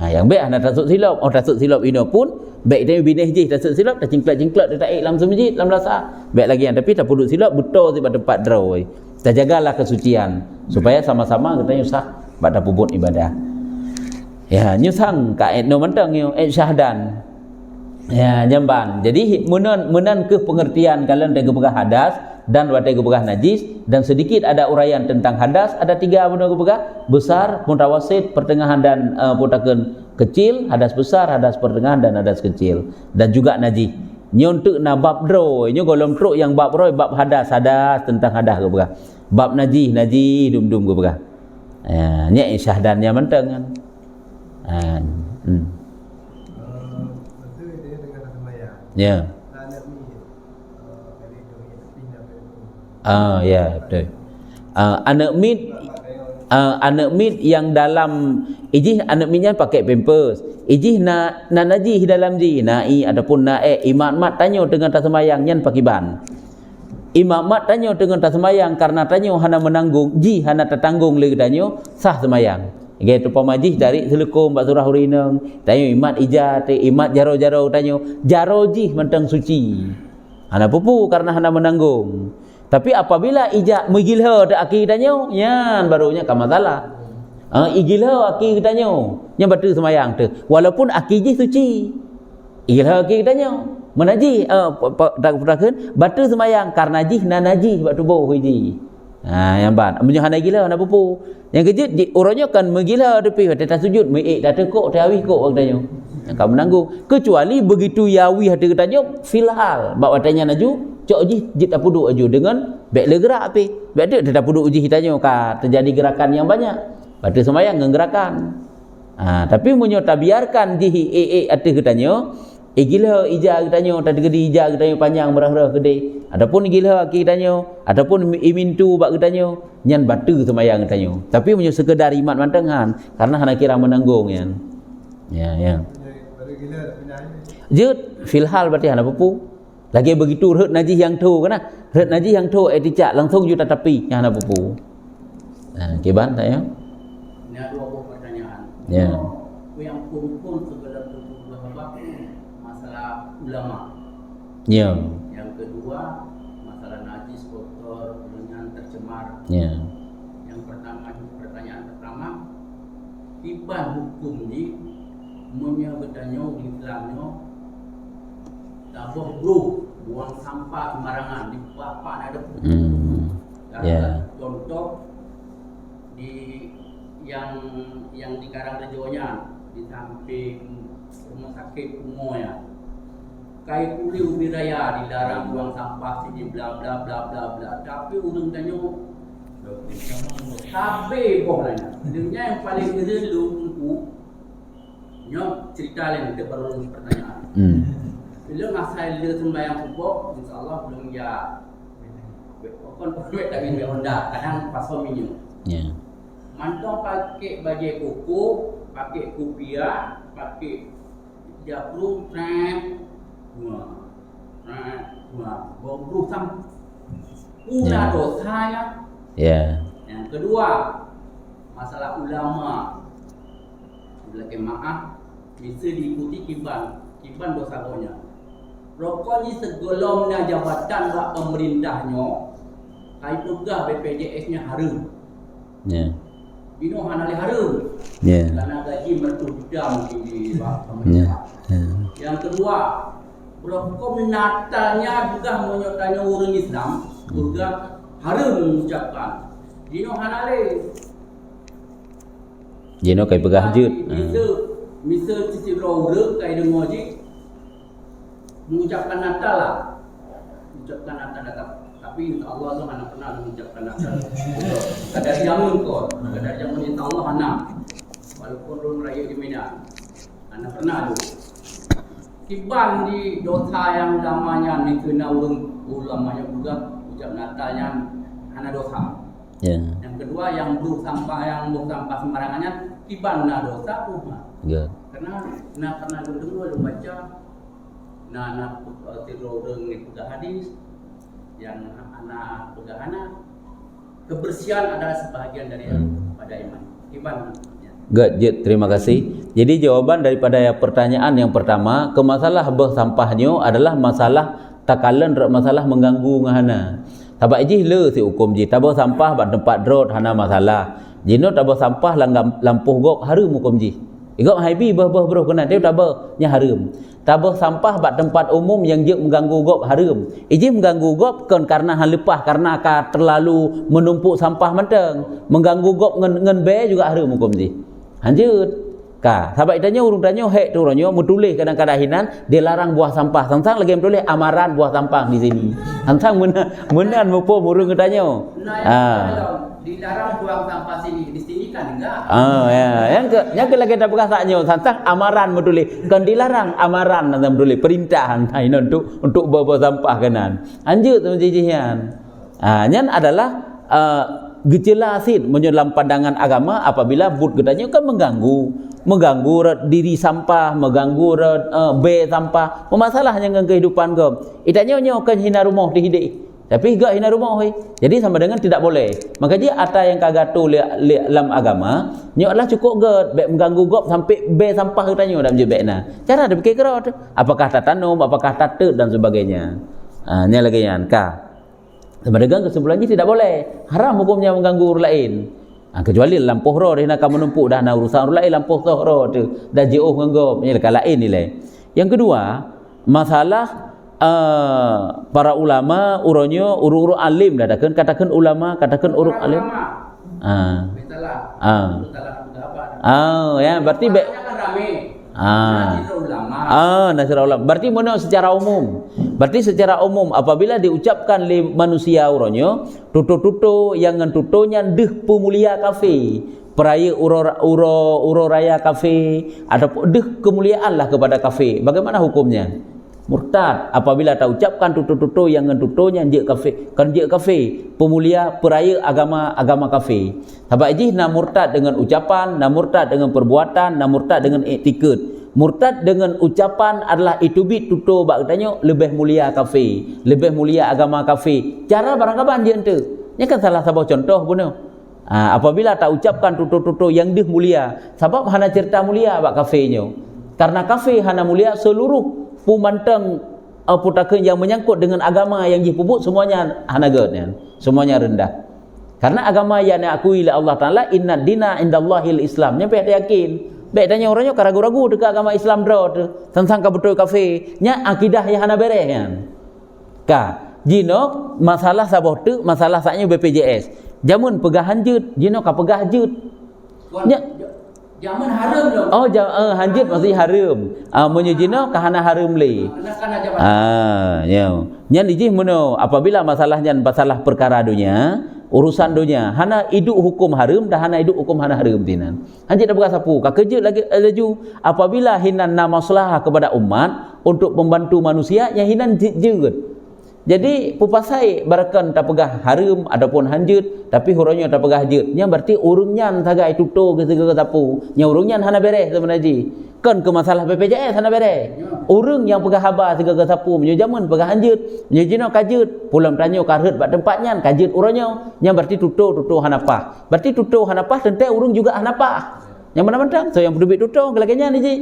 yang baik ana tasuk silap tasuk silap ini pun baik dia bineh ji tasuk silap tak cingklat-cingklat dia tak dalam masjid dalam lasa baik lagi yang tapi tak perlu silap betul di tempat draw kita jagalah kesucian supaya sama-sama kita sah pada puput ibadah ya nyusang ka no mentang yo syahdan ya jamban jadi menan ke pengertian kalian tega begah hadas dan watai gebegah najis dan sedikit ada uraian tentang hadas ada 3 benda gebegah besar mutawasid pertengahan dan putakeun kecil hadas besar hadas pertengahan dan hadas kecil dan juga najis nyontek na bab droi nyo golom truk yang bab roy bab hadas tentang hadas gebegah bab najis dum gebegah nya syahdannya menteng kan ya ya betul. Anak mit yang dalam ijih anak mitnya pakai pampers. Ijih na najih dalam ji nai ataupun imam mat tanyo dengan tak semayang nyan pakai ban. Imam mat tanyo dengan tak semayang karena tanyo hana menanggung ji hana tertanggung le tanyo sah semayang. Gitu pamajih dari selekum bak surah hurineng tanyo imat ijat imat jaro-jaro tanyo jaro ji mentang suci. Hana pupu karena hana menanggung. Tapi apabila ijak mengilha dak aki tanyo, yan barunya ka masalah. Igilha aki tanyo, nya batu semayang tu. Walaupun aki ji suci. Igilha aki tanyo, menaji tak batu semayang karena ji na najis batu tubuh hiji. Yang ban, munyo hana gila hana pupu. Yang kejut orangnya kan menggila depi tak sujud, meik tak tekuk tak awi kok tanyo. Kau menanggung kecuali begitu yawi hati katanya filhal bawa tanya naju cok jit tak puduk aju dengan baik le gerak api baik dia tak puduk uji hitanya ka terjadi gerakan yang banyak pada semayang gerakan tapi munyo tak biarkan ji hati katanya gila ija katanya tak gede ija katanya panjang berah-berah gede adapun gila katanya ataupun imintu bak katanya nyan batu semayang katanya tapi munyo sekedar imat mantengan karena hana kira menanggung yan ya jut filhal berarti hana pupu lagi begitu ret najis yang tu kan ret najis yang tu eticak langsung juta tapi yang hana pupu kiban tak ya ini ada dua pertanyaan yang kumpul segala masalah ulama yang kedua
masalah najis, kotor, dengan tercemar.
Ya.
Yang pertama, pertanyaan pertama, tiban hukum ni punya bertanya di Islamnya tak boleh buang sampah sembarangan di apa ada.
Ya.
Contoh di yang di Karangrejonya di samping rumah sakit umum ya. Kai kuli ubi raya dilarang buang sampah sini bla bla bla bla bla. Tapi urang tanya sabe pokoknya. Dunia yang paling ngeri lu nyok cerita lain kita baru pertanyaan. Bila masa dia sembahyang subuh, insya-Allah belum ya. Kon perlu tak ini Honda, kadang pas suaminya.
Ya.
Mantong pakai baju koko, pakai kopiah, pakai japrum, bau sam. Udah dosanya.
Ya.
Yang kedua, masalah ulama. Bila kemaah bisa diikuti kiban dosa-dosanya. Rokok ni segolongnya jabatan buat pemerintahnya, kai pegah BPJS-nya harum.
Ya.
Bino hanali harum.
Ya.
Karena gaji mertuda mungkin di pemerintah. Yang kedua, rokok Natalnya juga menyertanya orang Islam, juga harum mengucapkan. Bino hanali.
Jino kai pegah jut.
Misal cici orang kai dengar je mengucapkan Natal lah. Mengucapkan Natal datang. Tapi insya-Allah tu anak pernah mengucapkan Natal. Kadar jamun kau, kadar jamun insya-Allah anak. Walaupun orang raya di Medan. Anak pernah tu. Kiban di dosa yang namanya ni kena ulamanya juga ucap Natalnya anak dosa.
Ya.
Yang kedua yang buang sampah sembarangannya kiban na dosa pun.
Ya.
Karena pernah dengar baca anak tidur dengan pegang hadis yang anak pegang anak kebersihan adalah sebahagian dari pada iman.
Good, terima kasih. Jadi jawaban daripada pertanyaan yang pertama, ke masalah sampahnya adalah masalah takalan masalah mengganggu ngahana. Tabak ji le si hukum ji tabak sampah bak tempat drot hana masalah. Jino tabak sampah lampuh gok harum hukum ji. Igok haibi bah kena dia tabak nya harum. Tabah sampah bak tempat umum yang je mengganggu gop harum. Iji mengganggu gop kan karena hal lepah karena akar terlalu menumpuk sampah menteng. Mengganggu gop ngen be juga harum hukum ji. Lanjut. Ka, sahabat itanya urung tanya hek tu orangnya metulis kadang-kadang hinan dia larang buah sampah. Sangsang lagi metulis amaran buah sampah di sini. Sangsang menan mupo murung tanya.
Dilarang buang sampah sini, di sini kan enggak.
Ya. Yang lagi ada perkataannya sangsang amaran metulis. Kan dilarang amaran nanti metulis perintahan ini untuk bawa sampah kanan. Lanjut menjijian. Nyan adalah gejelasin menyelam pandangan agama apabila but gedanya kan mengganggu diri sampah, mengganggu be sampah, masalahnya dengan kehidupan ke. Itanya kan hina rumah di hidup. Tapi gak hina rumah hoy. Jadi sama dengan tidak boleh. Maka dia ata yang kagatu dalam agama, nyoklah cukup get mengganggu gop sampai be sampah katanya dalam jebekna. Cara dia fikir kerot. Apakah tak tanam, apakah tak tet dan sebagainya. Ni lagi yang ka. Sama dengan kesimpulannya tidak boleh. Haram hukumnya mengganggu orang lain. Kecuali lampuh roh dia nak menumpuk dah nak urusan orang lain lampuh roh tu dah jauh menggop ni dekat lain nilai. Yang kedua, masalah para ulama urunyo uru alim dah katakan ulama katakan urut alim. Ya berarti nasirah ulama. Berarti mana secara umum? Berarti secara umum apabila diucapkan oleh manusia uronyo tutu yang tutunya deh pemulia kafe, peraya uro raya kafe ataupun deh kemuliaan lah kepada kafe. Bagaimana hukumnya? Murtad apabila tak ucapkan tutu yang tutunya je kafe, kan je kafe pemulia peraya agama kafe. Sebab ji nak murtad dengan ucapan, nak murtad dengan perbuatan, nak murtad dengan etiket. Murtad dengan ucapan adalah itu bit tutu bak katanya lebih mulia kafe, lebih mulia agama kafe. Cara barang-barang dia ente. Ini kan salah satu contoh punya. Apabila tak ucapkan tutu yang dia mulia, sebab hana cerita mulia bak kafenya. Karena kafe hana mulia seluruh pemantang putakeun yang menyangkut dengan agama yang dipupuk semuanya hanageun kan. Semuanya rendah. Karena agama yang diakui oleh Allah Taala, inna dina indallahil Islam. Nyampe yakin. Baik tanya orangnya ragu-ragu dekat agama Islam draw tu. Tentang ka betul kafir. Nya akidah yang hana bereh kan. Ka jino masalah sabah tu masalah saknya BPJS. Jamun pegahan jeut, jino ka pegah jeut. Nya
Zaman haram dong.
oh hanjeut maksudnya haram. Munyo jino ka hana haram le. Ya. Nya dijih muno apabila masalahnya masalah perkara dunia, urusan dunia, hana hidup hukum haram dah hana hidup hukum hana haram tinan. Hanjeut dah bekas sapu, ka kerja lagi laju apabila hinan na maslahah kepada umat untuk membantu manusia, yang hinan jeut. Jadi pupasai barakan tak pegah haram ataupun hanjeut tapi huranya tak pegah jeut. Nya berarti urungnya sagai tuto ke segala sapu. Nya urungnya hana beres sebenarnya. Kan ke masalah BPJS hana beres. Urung yang pegah haba segala sapu menyo zaman pegah hanjeut, menyo jino kajeut, pulang tanyo karhet bak tempatnya kajeut uranya. Nya berarti tuto hana pah. Berarti tuto hana pah tentu urung juga hana pah. Yang mana-mana so yang berdubit tuto kelaganya ni ji.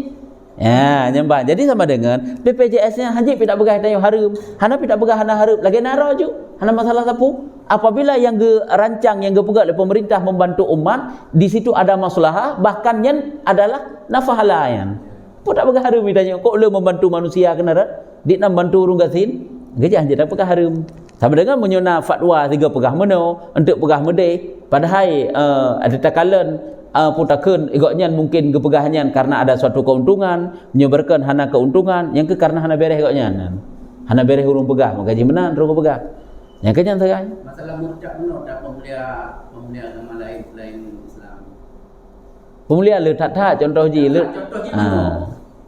Ya, nyembah. Jadi sama dengan BPJS-nya haji tidak pegah tayo haram. Hana tidak pegah hana haram. Lagi naro ju. Hana masalah sapu. Apabila yang rancang yang pegah oleh pemerintah membantu umat, di situ ada maslahah, bahkan yang adalah nafahalayan. Pun tak pegah haram ditanya. Kok lu membantu manusia kena rat? Dik nak bantu urung gasin? Gejah je tak pegah haram. Sama dengan menyona fatwa tiga pegah meno, untuk pegah mede, padahal ada takalan putakeun igoknya mungkin kepegahannya karena ada suatu keuntungan, menyebarkan hana keuntungan, yang ke karena hana bereh igoknya. Hana bereh urung pegah, maka ji menan urung pegah. Yang kenyan sagai.
Masalah murtad meno dak pemulia agama lain Islam.
Pemulia le tak contoh ji le.
Contoh ji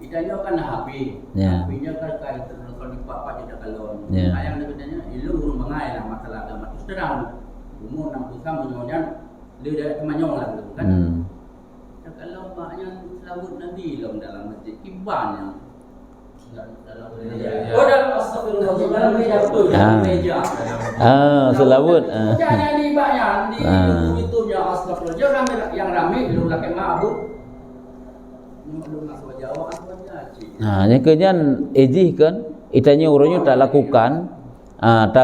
idanya kan HP. HP-nya kan kalau di papa je dak kalon. Ayang katanya ilu urung mengai lah masalah agama tu terang. Umur 60 tahun menyonya dia dah kemanyong lah kan. Kalau maknya selawat Nabi dalam masjid kibarnya dalam gereja. Oh dalam astagfirullah dalam gereja betul dalam gereja.
Selawat.
Jangan di banyak di YouTube-nya astagfirullah. Jangan yang ramai belum lagi mabuk. Belum masuk Jawa apa aja.
Yang kenyan ejih kan itanya urangnya tak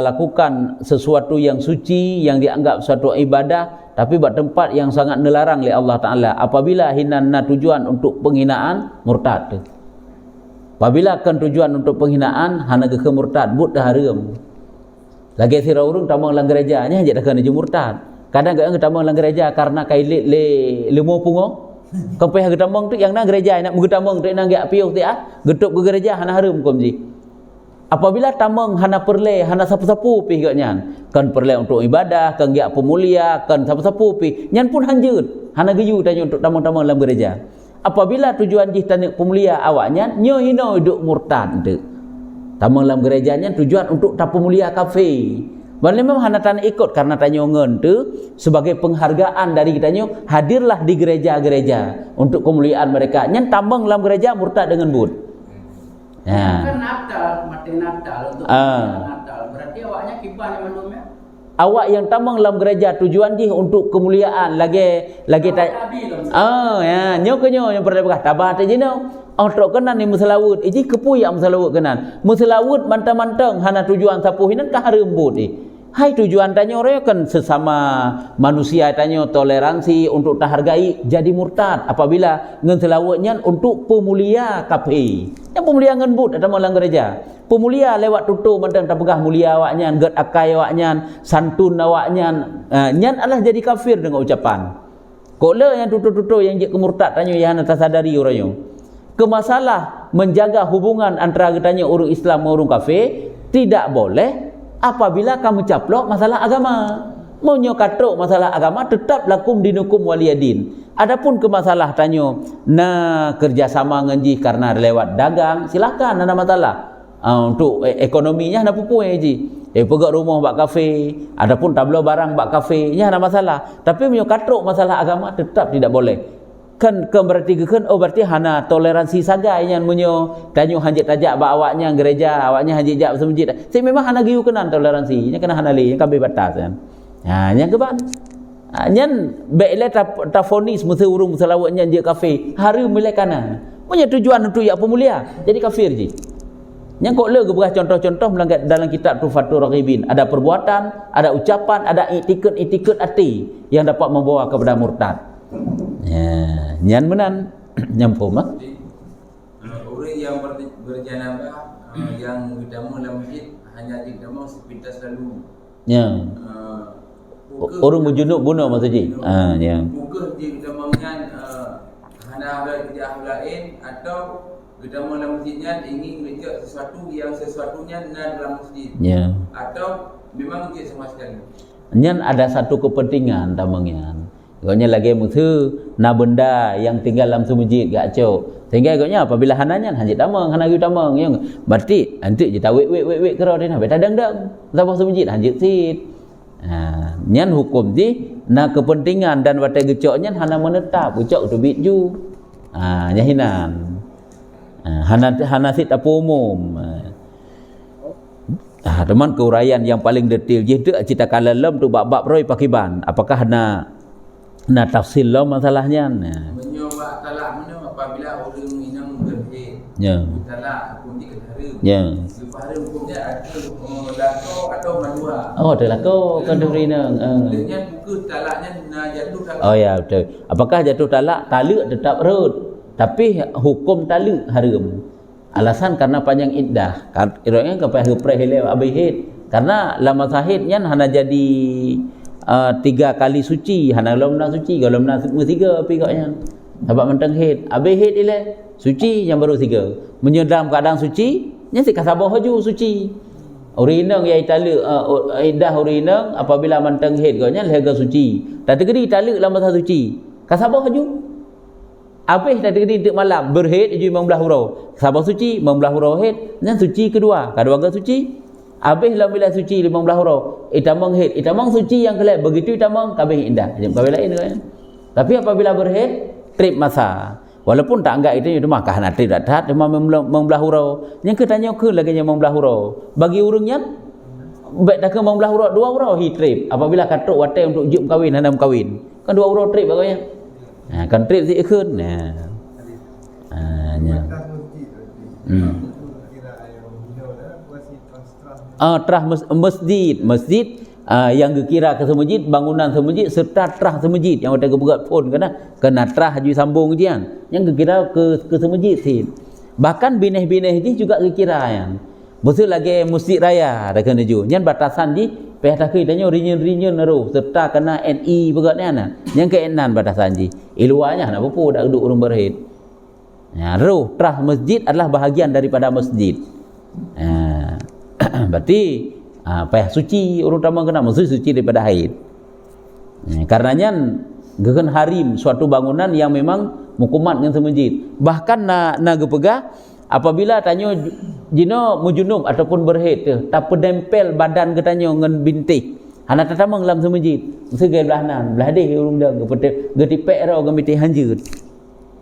lakukan sesuatu yang suci yang dianggap suatu ibadah tapi buat tempat yang sangat dilarang oleh Allah Ta'ala. Apabila hinana tujuan untuk penghinaan, murtad. Apabila kan tujuan untuk penghinaan, hana ke murtad, but dah haram. Lagi sira urung tamang lang gereja, nya je dah kena je murtad. Kadang-kadang tamang lang gereja karena kailit le mau pungo. Kau payah getamang tu yang na gereja nak getamang tu nang gak piuh ti getup ke gereja hana haram kom ji. Apabila tamang hana perle, hana sapu-sapu pi gaknya. Kan perle untuk ibadah, kan giak pemulia, kan sapu-sapu pi. Nyan pun hanjeut. Hana geyu tanya untuk tamang-tamang dalam gereja. Apabila tujuan jih tanya pemulia awaknya, nyo hino hidup murtad tu. Tamang dalam gerejanya tujuan untuk tak pemulia kafe. Balik memang hana tan ikut karena tanya ngen tu sebagai penghargaan dari kitanya hadirlah di gereja-gereja untuk kemuliaan mereka. Nyan tambang dalam gereja murtad dengan but.
Kan Natal, mati Natal untuk Natal. Berarti awaknya kibar yang manumnya.
Awak yang tamang dalam gereja tujuan jih untuk kemuliaan lagi tak. Ya, nyo yang pernah bekah tabah tak jino. Tok kenan ni musalawut. Iji kepu yang musalawut kenan. Musalawut mantang-mantang hana tujuan sapu hinan ka harembut Hai tujuan tanya orang kan sesama manusia tanya toleransi untuk tak hargai jadi murtad apabila ngen selawatnya untuk pemulia kafe. Yang pemulia ngen but ada malang gereja. Pemulia lewat tutu mendang tak pegah mulia awaknya, get akai awaknya, santun awaknya. Nyan adalah jadi kafir dengan ucapan. Kole yang tutu-tutu yang je kemurtad tanya yang tak sadari orangnya. Kemasalah menjaga hubungan antara katanya orang Islam dengan orang kafir tidak boleh apabila kamu caplok masalah agama. Mau nyokatrok masalah agama tetap lakum dinukum waliyadin. Adapun ke masalah tanya kerjasama ngenji karena lewat dagang silakan ada masalah. Untuk ekonominya ada pupu ji. Pegak rumah bak kafe, adapun tablo barang bak kafe nya ada masalah. Tapi nyokatrok masalah agama tetap tidak boleh. Kan berarti berarti hana toleransi sagai yang munyo tanyo hanjit tajak ba awaknya gereja awaknya hanjit jak masjid. Saya memang hana giu kenan toleransi nya kena hana le kabe batas kan. Nya keban. Nyan beile ta fonis mesti urung selawatnya je kafe hari mulai kanan. Punya tujuan untuk ya pemulia jadi kafir ji. Yang kok le geberah contoh-contoh dalam kitab Tufatul Raghibin. Ada perbuatan, ada ucapan, ada itikad hati yang dapat membawa kepada murtad. Ya, nyan menan nyampum ah.
Orang yang berjanabah yang berjamaah dalam masjid hanya berjamaah sepintas lalu.
Ya. Orang berjunub bunuh maksudnya. Ya.
Bukan dia berjamaahnya hanya ada kerja lain atau berjamaah dalam masjidnya ingin kerja sesuatunya dalam masjid.
Ya.
Atau memang dia sama sekali.
Nyan ada satu kepentingan tamangnya. Agaknya lagi musuh na benda yang tinggal dalam masjid gak cok. Sehingga agaknya apabila hananya hanjit tamang, hanagu tamang yang berarti nanti kita wek kerau dia nak betadang dang. Sabah masjid hanjit sit. Nyan hukum di na kepentingan dan watai gecoknya hana menetap gecok tu bit ju. Nyahinan. Hana sit apa umum. Teman keuraian yang paling detail je tu cerita kalalem tu bab-bab roi pakiban. Apakah na tafsil lo masalahnya.
Menyoba talak mana apabila orang minang berhid.
Ya.
Talak hukum di kedara.
Ya.
Lepas hukumnya ada lako atau madua.
Oh, ada lako kan duri nang.
Dengan buku talaknya nak jatuh talak.
Oh ya, betul. Apakah jatuh talak tetap rut, tapi hukum talak haram. Alasan karena panjang iddah. Iranya kepada hupreh hele abihid. Karena lama sahidnya hana jadi 3 kali suci, hana belum nak suci, kalau nak 3 pigaknya. Sebab mentang hid, habis hid ile suci yang baru 3. Menyedam keadaan suci, nya si kasabah haju suci. Urinang ya talak iddah urinang apabila mentang hid gaknya lega suci. Tak tegeri talak lama masa suci. Kasabah haju. Habis tak tegeri untuk malam berhid ju 15 hurau. Kasabah suci 15 hurau hid, nya suci kedua ke suci. Habis lah bila suci 15 hurau. Itamang hid, itamang suci yang kelak begitu itamang kabeh indah. Kabeh lain kan. Tapi apabila berhid trip masa. Walaupun tak anggap itu maka nak trip tak tahat cuma 15 hurau. Yang ketanya ke lagi yang 15 hurau. Bagi urangnya baik tak ke 15 hurau 2 hurau hi trip. Apabila katuk watai untuk jump kahwin hendak kahwin. Kan 2 hurau trip agaknya. Kan trip si ikut. Nya. Terah masjid yang dikira ke semajid, bangunan semajid serta terah semajid yang ada keberat pun kena terah ju sambung jian yang dikira ke semajid sin. Bahkan bineh-bineh ni juga dikira yang betul lagi masjid raya dah kena ju yang batasan di peh tak kitanya rinyen naruh serta kena NI beratnya yang ke enan batasan ji iluanya nak apa dak duduk urang berhid. Ruh terah masjid adalah bahagian daripada masjid. Berarti payah suci orang utama kena maksud suci daripada haid. Karenanya geun harim suatu bangunan yang memang mukumat dengan semajid. Bahkan na gepegah apabila tanyo jino mujunub ataupun berhaid tak pedempel badan ketanyo ngan bintik. Hana tatamang dalam semajid. Segai belahanan, belah deh urang dah getipek ra gamiti hanjeut.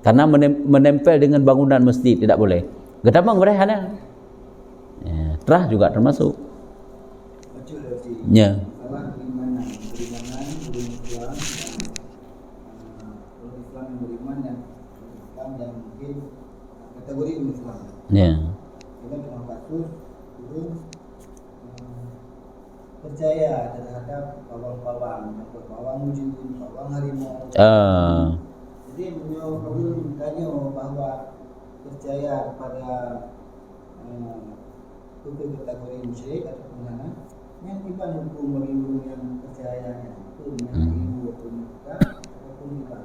Karena menempel dengan bangunan masjid tidak boleh. Getamang berehana. Terah juga termasuk. Ya.
Kategori Islam.
Ya.
Kita dalam kasus itu percaya terhadap pawang-pawang, wujud, pawang harimau. Jadi beliau bertanya bahwa percaya kepada untuk kategori musyrik ataupun mana yang tiba hukum bagi guru yang percayanya itu yang ibu ataupun tiba.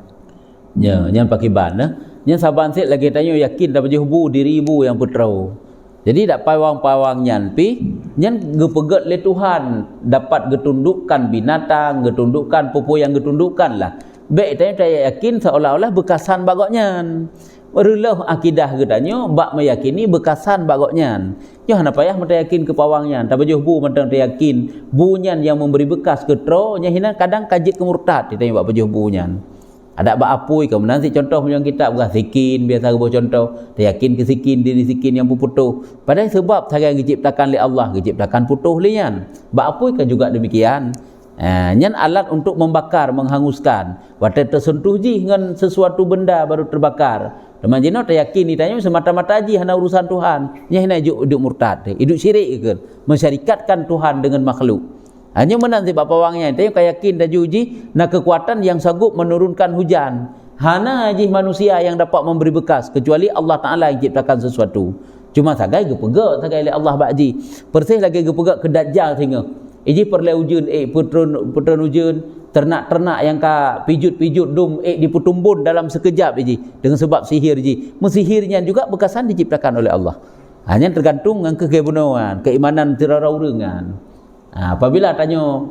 Ya, yang pakai ban yang saban set lagi tanya yakin dapat hubu diri ibu yang putrau. Jadi dak pawang-pawang nyan pi nyan gepeget le Tuhan dapat getundukkan binatang, getundukkan popo yang getundukkan lah. Baik tanya saya yakin seolah-olah bekasan bagoknya. Merulah akidah katanya bak meyakini bekasan bagoknya. Yo hana payah menta yakin ke pawangnya. Tapi jo bu menta yakin bunyan yang memberi bekas ke tro nya hina kadang kajit ke murtad ditanya bak jo bunyan. Ada bak apui ke menanti contoh punya kitab gah sikin biasa ke contoh. Dia yakin ke sikin diri sikin yang putuh. Padahal sebab saya diciptakan oleh Allah, diciptakan putuh lian. Bak apui kan juga demikian. Nyan alat untuk membakar, menghanguskan. Waktu tersentuh ji dengan sesuatu benda baru terbakar. Teman jino tak yakin ditanya semata-mata haji hana urusan Tuhan. Nya hina hidup murtad, hidup syirik ke, mensyarikatkan Tuhan dengan makhluk. Hanya menanti bapa wangnya itu yang yakin dan uji na kekuatan yang sanggup menurunkan hujan. Hana haji manusia yang dapat memberi bekas kecuali Allah Taala yang ciptakan sesuatu. Cuma sagai gepegak sagai oleh Allah bakji. Persis lagi gepegak ke Dajjal tengok. Iji perle ujun putron ujun ternak-ternak yang ka pijut-pijut dum diputumbun dalam sekejap iji dengan sebab sihir iji. Mesihirnya juga bekasan diciptakan oleh Allah. Hanya tergantung dengan kekebunuhan, keimanan tiraraurengan. Apabila tanya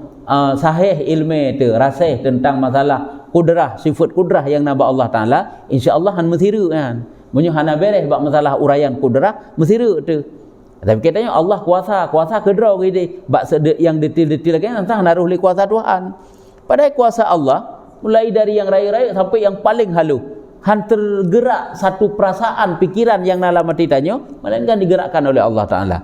sahih ilmu tu rasih tentang masalah kudrah, sifat kudrah yang naba Allah Taala, insya-Allah han mesira kan. Munyo hana beres bab masalah uraian kudrah mesira tu. Tapi katanya Allah kuasa kedraw gini. Bab yang detil-detil lagi tentang naruh li kuasa Tuhan. Padahal kuasa Allah mulai dari yang raya-raya sampai yang paling halus. Han tergerak satu perasaan, pikiran yang dalam hati tanya, melainkan digerakkan oleh Allah Taala.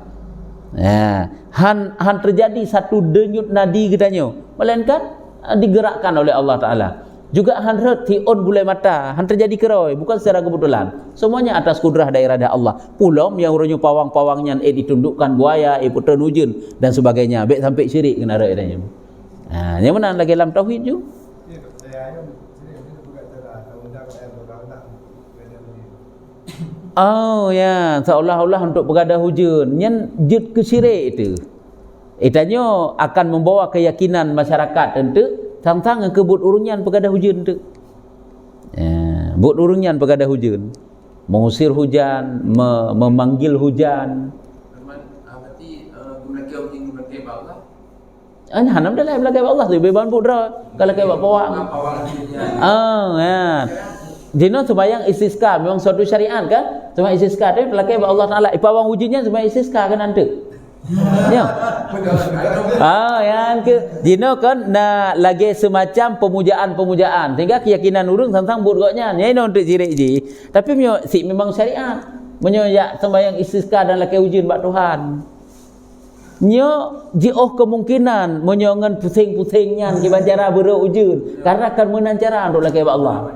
Han terjadi satu denyut nadi katanya, melainkan digerakkan oleh Allah Taala. Juga han tiun bulai mata, han terjadi keroi, bukan secara kebetulan. Semuanya atas kudrah dan iradah Allah. Pulau yang urunyo pawang-pawangnya ditundukkan buaya, putra nujun dan sebagainya. Baik sampai syirik kena radanya. Yang mana lagi dalam tauhid tu? Oh ya, seolah-olah untuk bergadah hujan. Yang jid ke syirik itu. Itanya akan membawa keyakinan masyarakat tentu tentang kebut urunyan bergadah hujan tu. But urunyan bergadah hujan. Mengusir hujan, memanggil hujan.
Berarti mereka berarti Allah.
Hanam dah lah belakang Allah tu beban pudra kalau kayak bawang. Ya. Dino sembahyang istisqa memang suatu syariat kan? Sembahyang istisqa tu belakang Allah Taala. Ipawang wujudnya sembahyang istisqa kan nanti. Ya. Yang ke dino kan na lagi semacam pemujaan sehingga keyakinan urang tentang buruknya. Nya ino untuk sirik ji. Tapi memang syariat. Menyoyak sembahyang istisqa dan laki wujud bak Tuhan. Nyo jioh kemungkinan menyongan pusing-pusingnya di banjara berujud karena akan menancara untuk laki Allah.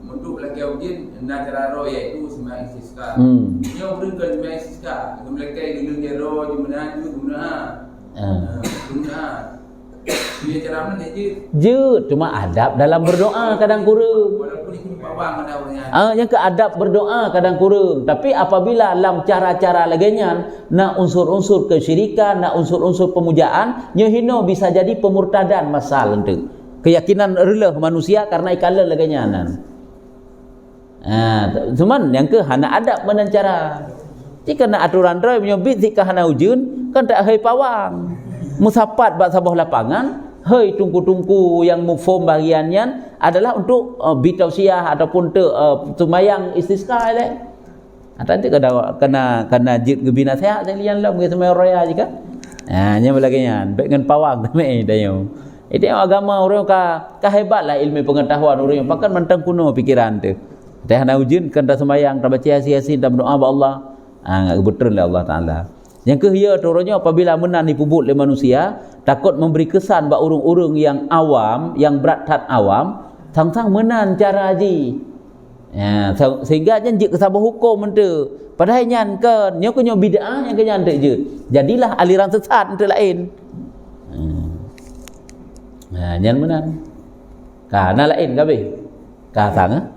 Untuk laki ujud nancara roh iaitu sembahyang istisqa. Nyo berikan sembahyang istisqa, mereka gelung jero jumlah dia cara mana je
cuma adab dalam berdoa kadang kurang.
Walaupun itu bawang ada orangnya.
Yang ke adab berdoa kadang kurang. Tapi apabila dalam cara-cara laginya nak unsur-unsur kesyirikan, nak unsur-unsur pemujaan, nyohino bisa jadi pemurtadan masal itu. Keyakinan relah manusia karena ikalah laginya nan. Cuman yang ke hana adab menancara. Jika nak aturan roy menyobit jika hana ujun kan tak hai pawang. Musapat bak sabah lapangan, hei tungku-tungku yang mufom bagiannya adalah untuk bitausiah ataupun tumayang istisqa le. Nanti kena jid gebina sehat sekalian lah mungkin semua raya juga. Nya belagian baik dengan pawang tamai dayo. Itu agama orang ka hebatlah ilmu pengetahuan orang pakan mentang kuno pikiran tu. Teh hana ujun kan dah sembahyang tak baca yasin dan berdoa ba Allah. Ngak betul lah Allah Taala. Yang kehia turunnya apabila menan dipubut oleh manusia takut memberi kesan bak urung-urung yang awam, yang berat tat awam, sang-sang menan cara haji. Sehingga janji kesabah hukum ente. Padahal nyan ke nyo kenyo bid'ah yang kenyan tek je. Jadilah aliran sesat ente lain. Nyan menan. Kana lain kabeh. Ka sang